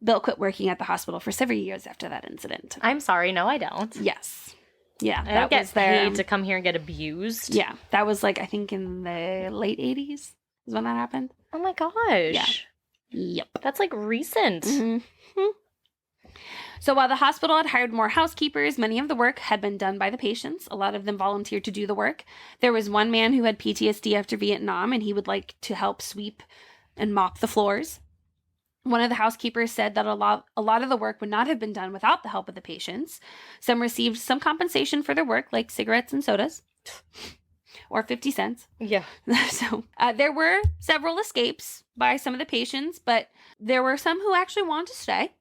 Bill quit working at the hospital for several years after that incident. I'm sorry. No, I don't. Yes. Yeah. I don't get paid to come here and get abused. Yeah. That was like, I think in the late 80s is when that happened. Oh my gosh. Yeah. Yep. That's like recent. Mm-hmm. So while the hospital had hired more housekeepers, many of the work had been done by the patients. A lot of them volunteered to do the work. There was one man who had PTSD after Vietnam, and he would like to help sweep and mop the floors. One of the housekeepers said that a lot of the work would not have been done without the help of the patients. Some received some compensation for their work, like cigarettes and sodas, or 50 cents. Yeah. So there were several escapes by some of the patients, but there were some who actually wanted to stay.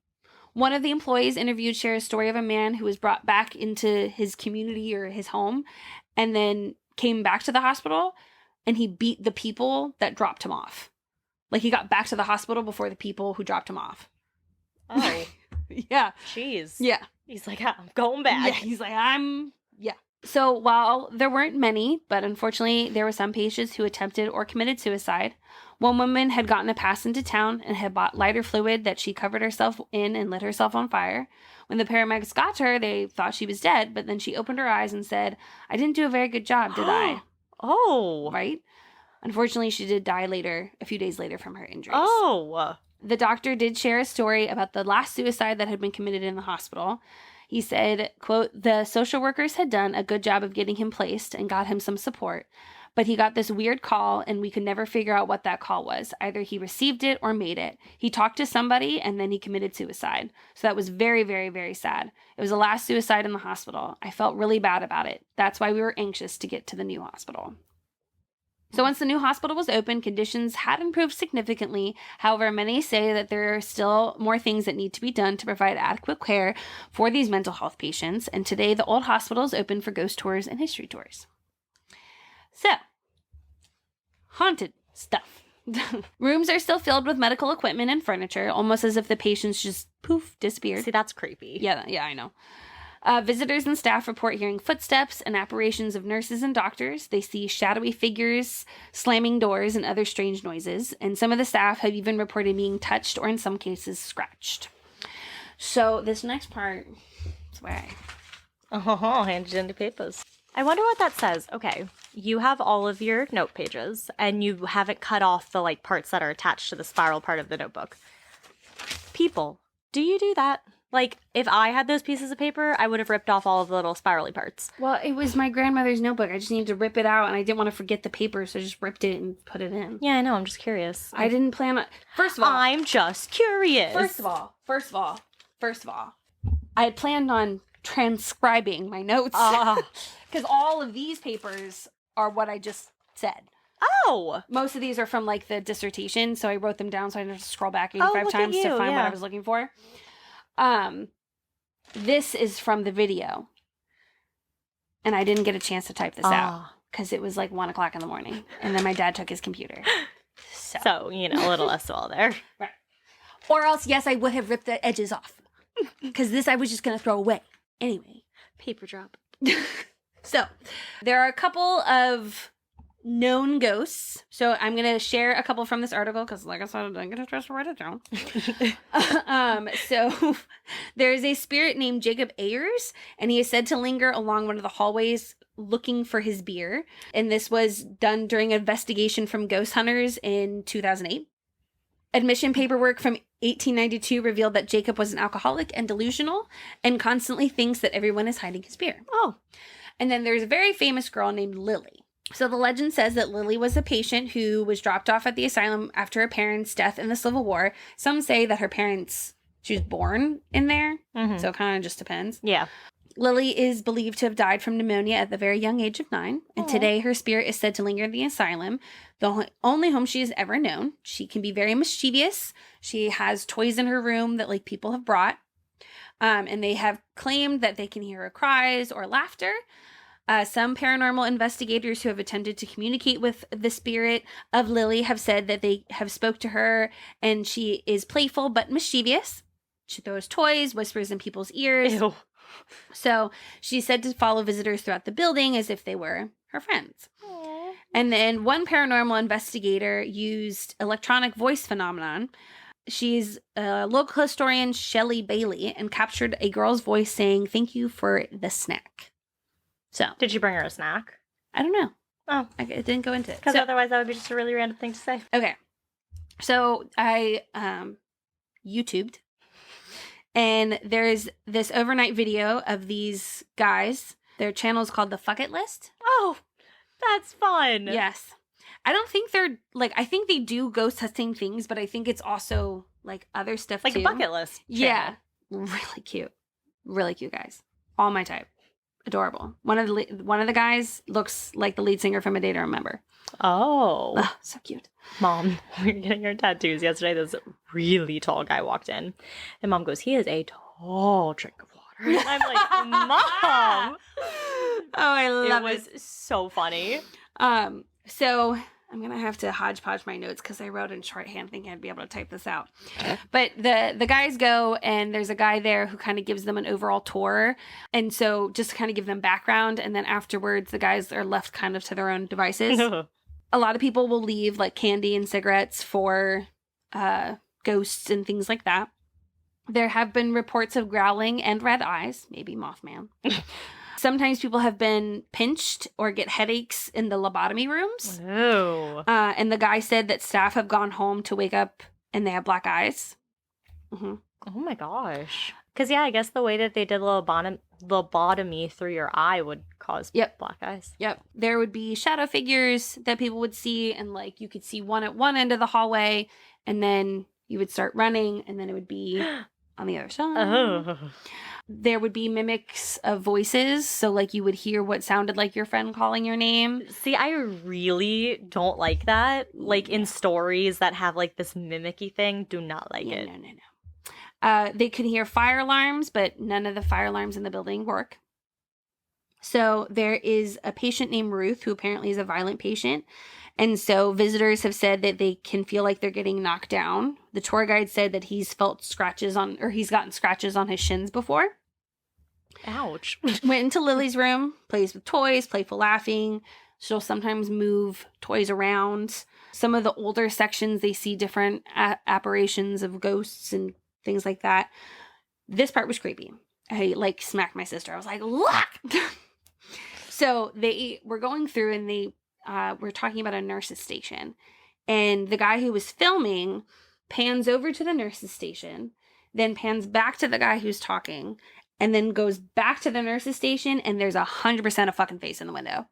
One of the employees interviewed shares a story of a man who was brought back into his community or his home and then came back to the hospital, and he beat the people that dropped him off. Like, he got back to the hospital before the people who dropped him off. Oh. Yeah. Jeez. Yeah. He's like, I'm going back. Yeah, he's like, yeah. So while there weren't many, but unfortunately there were some patients who attempted or committed suicide. One woman had gotten a pass into town and had bought lighter fluid that she covered herself in and lit herself on fire. When the paramedics got to her, they thought she was dead, but then she opened her eyes and said, "I didn't do a very good job, did I?" Oh. Right? Unfortunately, she did die later, a few days later, from her injuries. Oh. The doctor did share a story about the last suicide that had been committed in the hospital. He said, quote, "The social workers had done a good job of getting him placed and got him some support, but he got this weird call and we could never figure out what that call was. Either he received it or made it. He talked to somebody and then he committed suicide. So that was very, very, very sad. It was the last suicide in the hospital. I felt really bad about it. That's why we were anxious to get to the new hospital." So once the new hospital was open, conditions had improved significantly. However, many say that there are still more things that need to be done to provide adequate care for these mental health patients. And today, the old hospital is open for ghost tours and history tours. So, haunted stuff. Rooms are still filled with medical equipment and furniture, almost as if the patients just poof, disappeared. See, that's creepy. Yeah, I know. Visitors and staff report hearing footsteps and apparitions of nurses and doctors. They see shadowy figures, slamming doors, and other strange noises. And some of the staff have even reported being touched or, in some cases, scratched. So this next part is where I handed in the papers. I wonder what that says. Okay, you have all of your note pages, and you haven't cut off the parts that are attached to the spiral part of the notebook. People, do you do that? Like, if I had those pieces of paper, I would have ripped off all of the little spirally parts. Well, it was my grandmother's notebook. I just needed to rip it out, and I didn't want to forget the paper, so I just ripped it and put it in. Yeah, I know. I'm just curious. I didn't plan on... First of all... I'm just curious. First of all, I had planned on transcribing my notes. Because all of these papers are what I just said. Oh! Most of these are from, the dissertation, so I wrote them down so I didn't have to scroll back 85 times to find what I was looking for. This is from the video, and I didn't get a chance to type this out because it was 1 o'clock in the morning, and then my dad took his computer. So a little SOL there. Right. Or else, yes, I would have ripped the edges off because this I was just going to throw away. Anyway. Paper drop. So, there are a couple of known ghosts. So I'm going to share a couple from this article because, like I said, I didn't get a chance to write it down. So there's a spirit named Jacob Ayers, and he is said to linger along one of the hallways looking for his beer. And this was done during an investigation from ghost hunters in 2008. Admission paperwork from 1892 revealed that Jacob was an alcoholic and delusional and constantly thinks that everyone is hiding his beer. Oh. And then there's a very famous girl named Lily. So the legend says that Lily was a patient who was dropped off at the asylum after her parents' death in the Civil War. Some say that she was born in there. Mm-hmm. So it kind of just depends. Yeah. Lily is believed to have died from pneumonia at the very young age of 9. And Aww. Today her spirit is said to linger in the asylum, the only home she has ever known. She can be very mischievous. She has toys in her room that like people have brought. And they have claimed that they can hear her cries or laughter. Some paranormal investigators who have attempted to communicate with the spirit of Lily have said that they have spoke to her and she is playful but mischievous. She throws toys, whispers in people's ears. Ew. So she's said to follow visitors throughout the building as if they were her friends. Aww. And then one paranormal investigator used electronic voice phenomenon. She's a local historian, Shelley Bailey, and captured a girl's voice saying, "Thank you for the snack." So, did you bring her a snack? I don't know. Oh. It didn't go into it. Because otherwise that would be just a really random thing to say. Okay. So, I YouTubed. And there's this overnight video of these guys. Their channel is called The Fuck It List. Oh, that's fun. Yes. I don't think they're, like, I think they do ghost hunting things, but I think it's also, like, other stuff, like too. Like a bucket list channel. Yeah. Really cute. Really cute guys. All my type. Adorable. One of the guys looks like the lead singer from A Day to Remember. Oh. Ugh, so cute. Mom, we were getting our tattoos yesterday. This really tall guy walked in. And Mom goes, "He is a tall drink of water." And I'm like, "Mom." Oh, I love it. It was so funny. So I'm going to have to hodgepodge my notes because I wrote in shorthand thinking I'd be able to type this out. But the guys go and there's a guy there who kind of gives them an overall tour. And so just to kind of give them background. And then afterwards, the guys are left kind of to their own devices. A lot of people will leave like candy and cigarettes for ghosts and things like that. There have been reports of growling and red eyes, maybe Mothman. Sometimes people have been pinched or get headaches in the lobotomy rooms. Oh. And the guy said that staff have gone home to wake up and they have black eyes. Mm-hmm. Oh my gosh. Because, yeah, I guess the way that they did lobotomy through your eye would cause black eyes. Yep. There would be shadow figures that people would see. And, like, you could see one at one end of the hallway. And then you would start running. And then it would be on the other side. Oh. There would be mimics of voices. So, like, you would hear what sounded like your friend calling your name. See, I really don't like that. Like, in stories that have, like, this mimicky thing, do not like it. No. They could hear fire alarms, but none of the fire alarms in the building work. So, there is a patient named Ruth, who apparently is a violent patient. And so visitors have said that they can feel like they're getting knocked down. The tour guide said that he's gotten scratches on his shins before. Ouch. Went into Lily's room, plays with toys, playful laughing. She'll sometimes move toys around. Some of the older sections, they see different apparitions of ghosts and things like that. This part was creepy. I like smacked my sister. I was like, look! So they were going through and they we're talking about a nurse's station. And the guy who was filming pans over to the nurse's station, then pans back to the guy who's talking, and then goes back to the nurse's station, and there's 100% a fucking face in the window.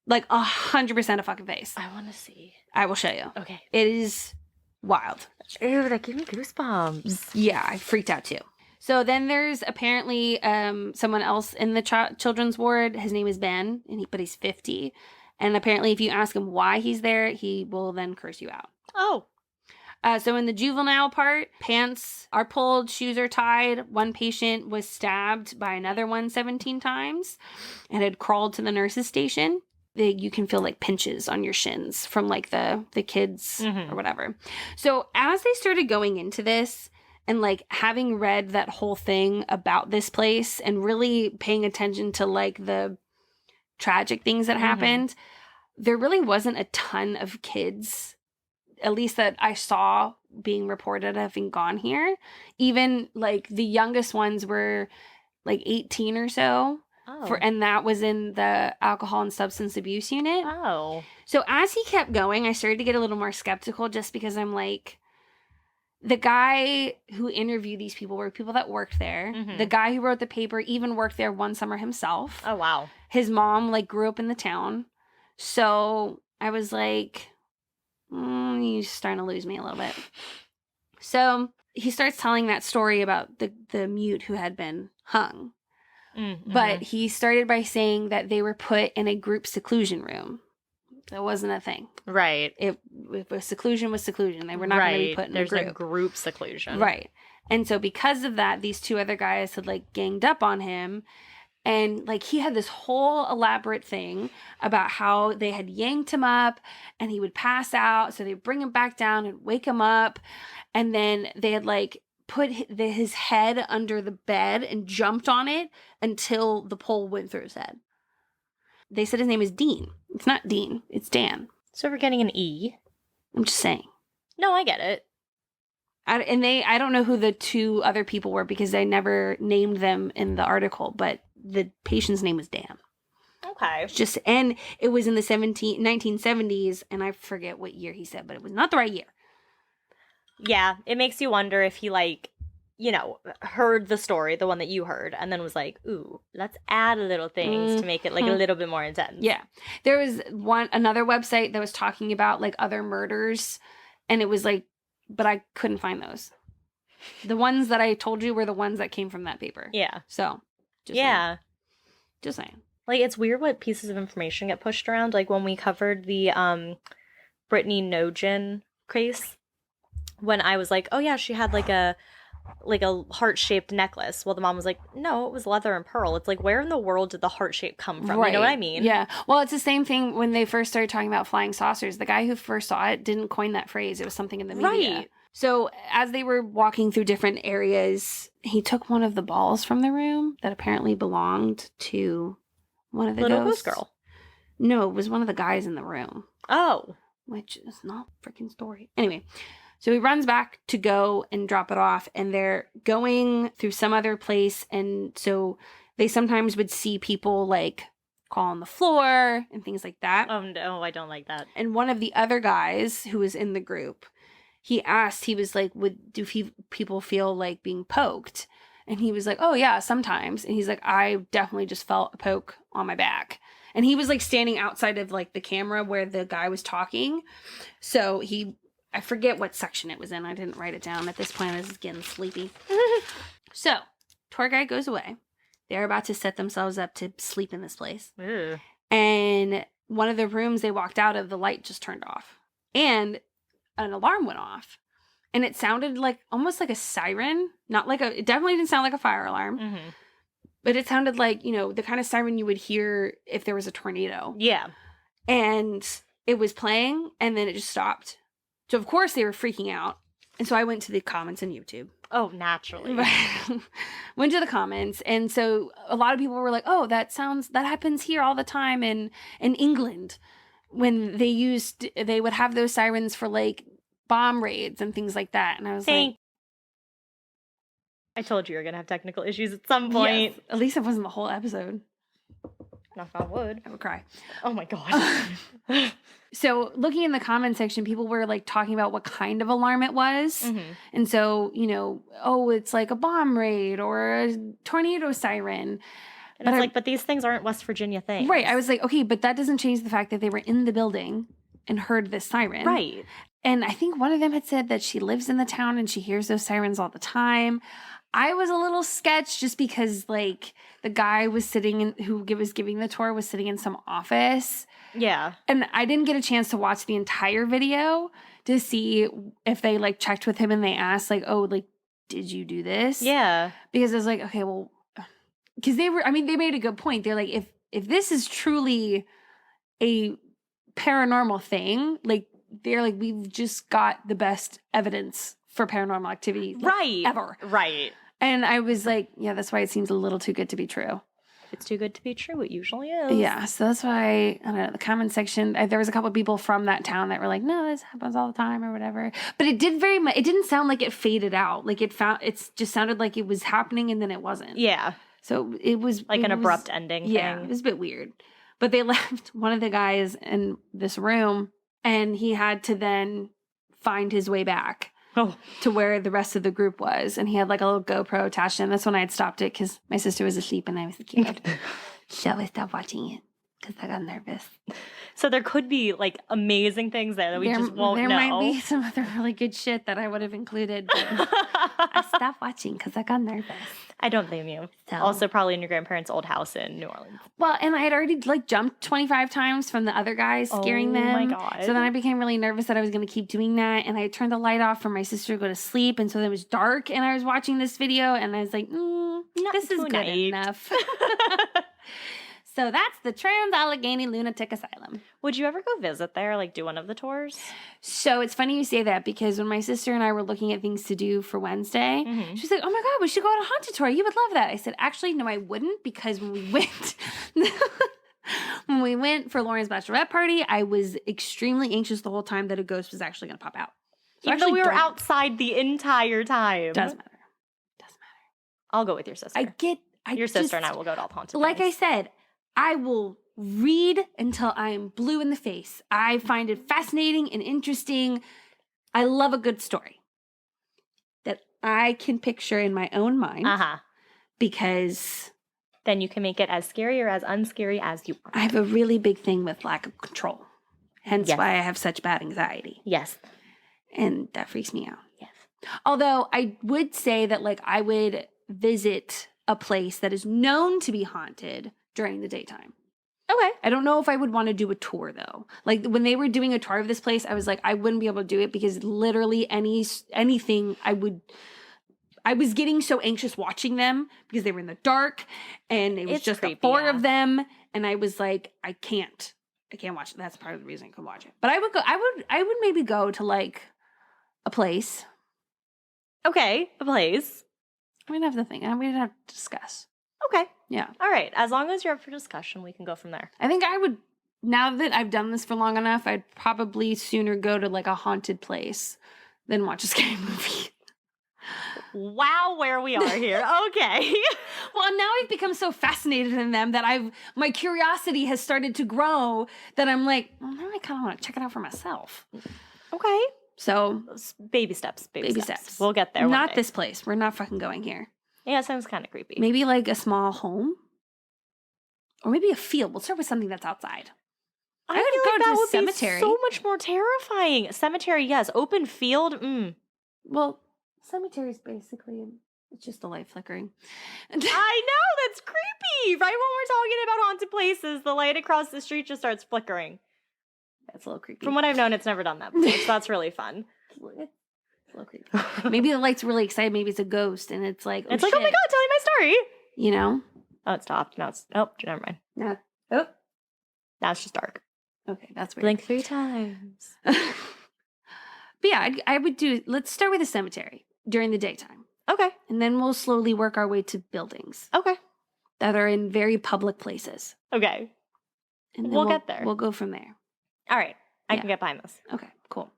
Like 100% a fucking face. I want to see. I will show you. Okay. It is wild. Ew, that gave me goosebumps. Yeah, I freaked out too. So then there's apparently someone else in the children's ward. His name is Ben, but he's 50. And apparently if you ask him why he's there, he will then curse you out. Oh. So in the juvenile part, pants are pulled, shoes are tied. One patient was stabbed by another one 17 times and had crawled to the nurse's station. You can feel like pinches on your shins from like the kids or whatever. So as they started going into this and like having read that whole thing about this place and really paying attention to like the tragic things that happened, there really wasn't a ton of kids, at least that I saw being reported having gone here. Even like the youngest ones were like 18 or so. Oh. And that was in the alcohol and substance abuse unit. Oh. So as he kept going, I started to get a little more skeptical just because I'm like, The guy who interviewed these people were people that worked there. The guy who wrote the paper even worked there one summer himself. Oh, wow. His mom, like, grew up in the town. So I was like, you're starting to lose me a little bit. So he starts telling that story about the mute who had been hung. But he started by saying that they were put in a group seclusion room. That wasn't a thing. Right. If seclusion was seclusion. They were not going to be put in a group. There's no group seclusion. Right. And so because of that, these two other guys had, like, ganged up on him. And, like, he had this whole elaborate thing about how they had yanked him up and he would pass out. So they'd bring him back down and wake him up. And then they had, like, put his head under the bed and jumped on it until the pole went through his head. They said his name is Dean. It's not Dean. It's Dan. So we're getting an E. I'm just saying. No, I get it. I don't know who the two other people were because I never named them in the article, but the patient's name was Dan. Okay. And it was in the 1970s, and I forget what year he said, but it was not the right year. Yeah, it makes you wonder if he, like, you know, heard the story, the one that you heard, and then was like, ooh, let's add little things to make it, like, a little bit more intense. Yeah. There was another website that was talking about, like, other murders, and it was like, but I couldn't find those. The ones that I told you were the ones that came from that paper. Yeah. So, just saying. Like, it's weird what pieces of information get pushed around. Like, when we covered the Brittany Nogin case, when I was like, oh, yeah, she had, like a heart-shaped necklace. Well, the mom was like, no, it was leather and pearl. It's like, where in the world did the heart shape come from? Right. You know what I mean? Yeah. Well, it's the same thing when they first started talking about flying saucers. The guy who first saw it didn't coin that phrase. It was something in the media. Right. So as they were walking through different areas, he took one of the balls from the room that apparently belonged to one of the little ghosts. Ghost Girl. No, it was one of the guys in the room. Oh. Which is not a freaking story. Anyway. So he runs back to go and drop it off, and they're going through some other place, and so they sometimes would see people, like, call on the floor and things like that. Oh, no, I don't like that. And one of the other guys who was in the group, he was like, do people feel like being poked? And he was like, oh, yeah, sometimes. And he's like, I definitely just felt a poke on my back. And he was, like, standing outside of, like, the camera where the guy was talking. So I forget what section it was in. I didn't write it down. At this point, I was getting sleepy. So, tour guide goes away. They're about to set themselves up to sleep in this place. Ew. And one of the rooms they walked out of, the light just turned off. And an alarm went off. And it sounded like almost like a siren. It definitely didn't sound like a fire alarm. Mm-hmm. But it sounded like, you know, the kind of siren you would hear if there was a tornado. Yeah. And it was playing, and then it just stopped. So, of course, they were freaking out. And so I went to the comments on YouTube. Oh, naturally. Went to the comments. And so a lot of people were like, oh, that happens here all the time in England. When they would have those sirens for, like, bomb raids and things like that. And I was like, I told you were going to have technical issues at some point. Yes. At least it wasn't the whole episode. Knock on wood. I would cry. Oh my God. So looking in the comment section, people were, like, talking about what kind of alarm it was. Mm-hmm. And so, you know, oh, it's like a bomb raid or a tornado siren. And it's like, but these things aren't West Virginia things. Right. I was like, okay, but that doesn't change the fact that they were in the building and heard this siren. Right. And I think one of them had said that she lives in the town and she hears those sirens all the time. I was a little sketched just because, like, the guy was who was giving the tour was sitting in some office. Yeah. And I didn't get a chance to watch the entire video to see if they, like, checked with him and they asked, like, oh, like, did you do this? Yeah. Because I was like, okay, well, because they made a good point. They're like, if this is truly a paranormal thing, like, they're like, we've just got the best evidence for paranormal activity, like, right, ever. Right. And I was like, yeah, that's why it seems a little too good to be true. It's too good to be true. It usually is. Yeah. So that's why, I don't know, the comment section, there was a couple of people from that town that were like, no, this happens all the time or whatever. But it didn't sound like it faded out. Like, it just sounded like it was happening and then it wasn't. Yeah. So it was like an abrupt ending thing. Yeah. It was a bit weird. But they left one of the guys in this room and he had to then find his way back. to where the rest of the group was. And he had like a little GoPro attached to him. That's when I had stopped it because my sister was asleep and I was scared. So I stopped watching it because I got nervous. So there could be like amazing things there that we just won't know. There might be some other really good shit that I would have included. But I stopped watching because I got nervous. I don't blame you. So. Also probably in your grandparents' old house in New Orleans. Well, and I had already like jumped 25 times from the other guys scaring them. Oh my God. So then I became really nervous that I was going to keep doing that. And I turned the light off for my sister to go to sleep. And so then it was dark and I was watching this video and I was like, this is good enough. So that's the Trans-Allegheny Lunatic Asylum. Would you ever go visit there, like do one of the tours? So it's funny you say that because when my sister and I were looking at things to do for Wednesday, she's like, oh my God, we should go on a haunted tour. You would love that. I said, actually, no, I wouldn't because when we went for Lauren's bachelorette party, I was extremely anxious the whole time that a ghost was actually going to pop out. So even though we were outside the entire time. Doesn't matter. I'll go with your sister. Your sister and I will go to all the haunted Like places. I said, I will read until I'm blue in the face. I find it fascinating and interesting. I love a good story that I can picture in my own mind. Because then you can make it as scary or as unscary as you want. I have a really big thing with lack of control. Hence why I have such bad anxiety. Yes. And that freaks me out. Yes. Although I would say that like I would visit a place that is known to be haunted during the daytime. Okay. I don't know if I would want to do a tour though. Like when they were doing a tour of this place, I was like, I wouldn't be able to do it because literally anything I was getting so anxious watching them because they were in the dark and it was just creepy, the four of them. And I was like, I can't watch it. That's part of the reason I could watch it. But I would maybe go to like a place. Okay. A place. We'd have to think. We'd have to discuss. Okay. Yeah. All right. As long as you're up for discussion, we can go from there. I think I would, now that I've done this for long enough, I'd probably sooner go to like a haunted place than watch a scary movie. Wow, where we are here. Okay. Well, now I've become so fascinated in them that my curiosity has started to grow that I'm like, well, now I kind of want to check it out for myself. Okay. So baby steps. Baby steps. We'll get there. Not this place. We're not fucking going here. Yeah, it sounds kind of creepy. Maybe like a small home. Or maybe a field. We'll start with something that's outside. I would go to a cemetery. So much more terrifying. Cemetery, yes. Open field, Well, cemetery is basically, it's just the light flickering. I know, that's creepy. Right when we're talking about haunted places, the light across the street just starts flickering. That's a little creepy. From what I've known, it's never done that before, so that's really fun. It's a little creepy. Maybe the light's really excited. Maybe it's a ghost, and it's like, oh my God, tell me my story. You know? Oh, it stopped. Now it's, never mind. Now it's just dark. Okay, that's weird. Blink 3 times. But yeah, I would let's start with a cemetery during the daytime. Okay. And then we'll slowly work our way to buildings. Okay. That are in very public places. Okay. And then we'll get there. We'll go from there. All right. I can get behind this. Okay, cool.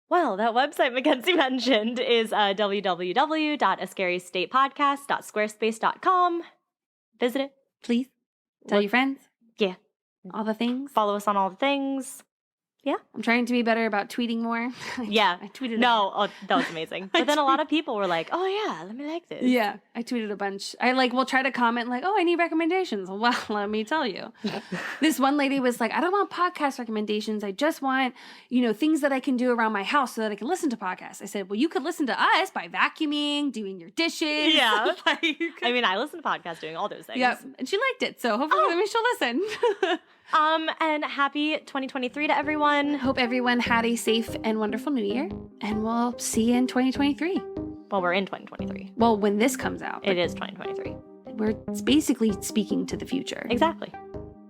Well, that website Mackenzie mentioned is www.ascarystatepodcast.squarespace.com. Visit it. Please. Tell your friends. Yeah. All the things. Follow us on all the things. Yeah. I'm trying to be better about tweeting more. Yeah. I tweeted that was amazing. But then a lot of people were like, oh yeah, let me like this. Yeah. I tweeted a bunch. I will try to comment like, oh, I need recommendations. Well, let me tell you. This one lady was like, I don't want podcast recommendations. I just want, things that I can do around my house so that I can listen to podcasts. I said, well, you could listen to us by vacuuming, doing your dishes. Yeah. I mean, I listen to podcasts doing all those things. Yep. And she liked it. So hopefully she'll listen. And happy 2023 to everyone. Hope everyone had a safe and wonderful new year. And we'll see you in 2023. Well, we're in 2023. Well, when this comes out. It is 2023. We're basically speaking to the future. Exactly.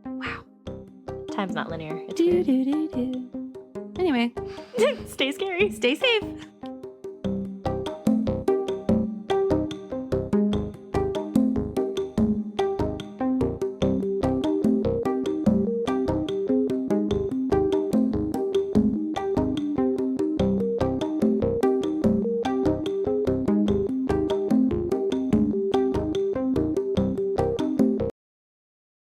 Wow. Time's not linear. It's weird. Anyway. Stay scary. Stay safe.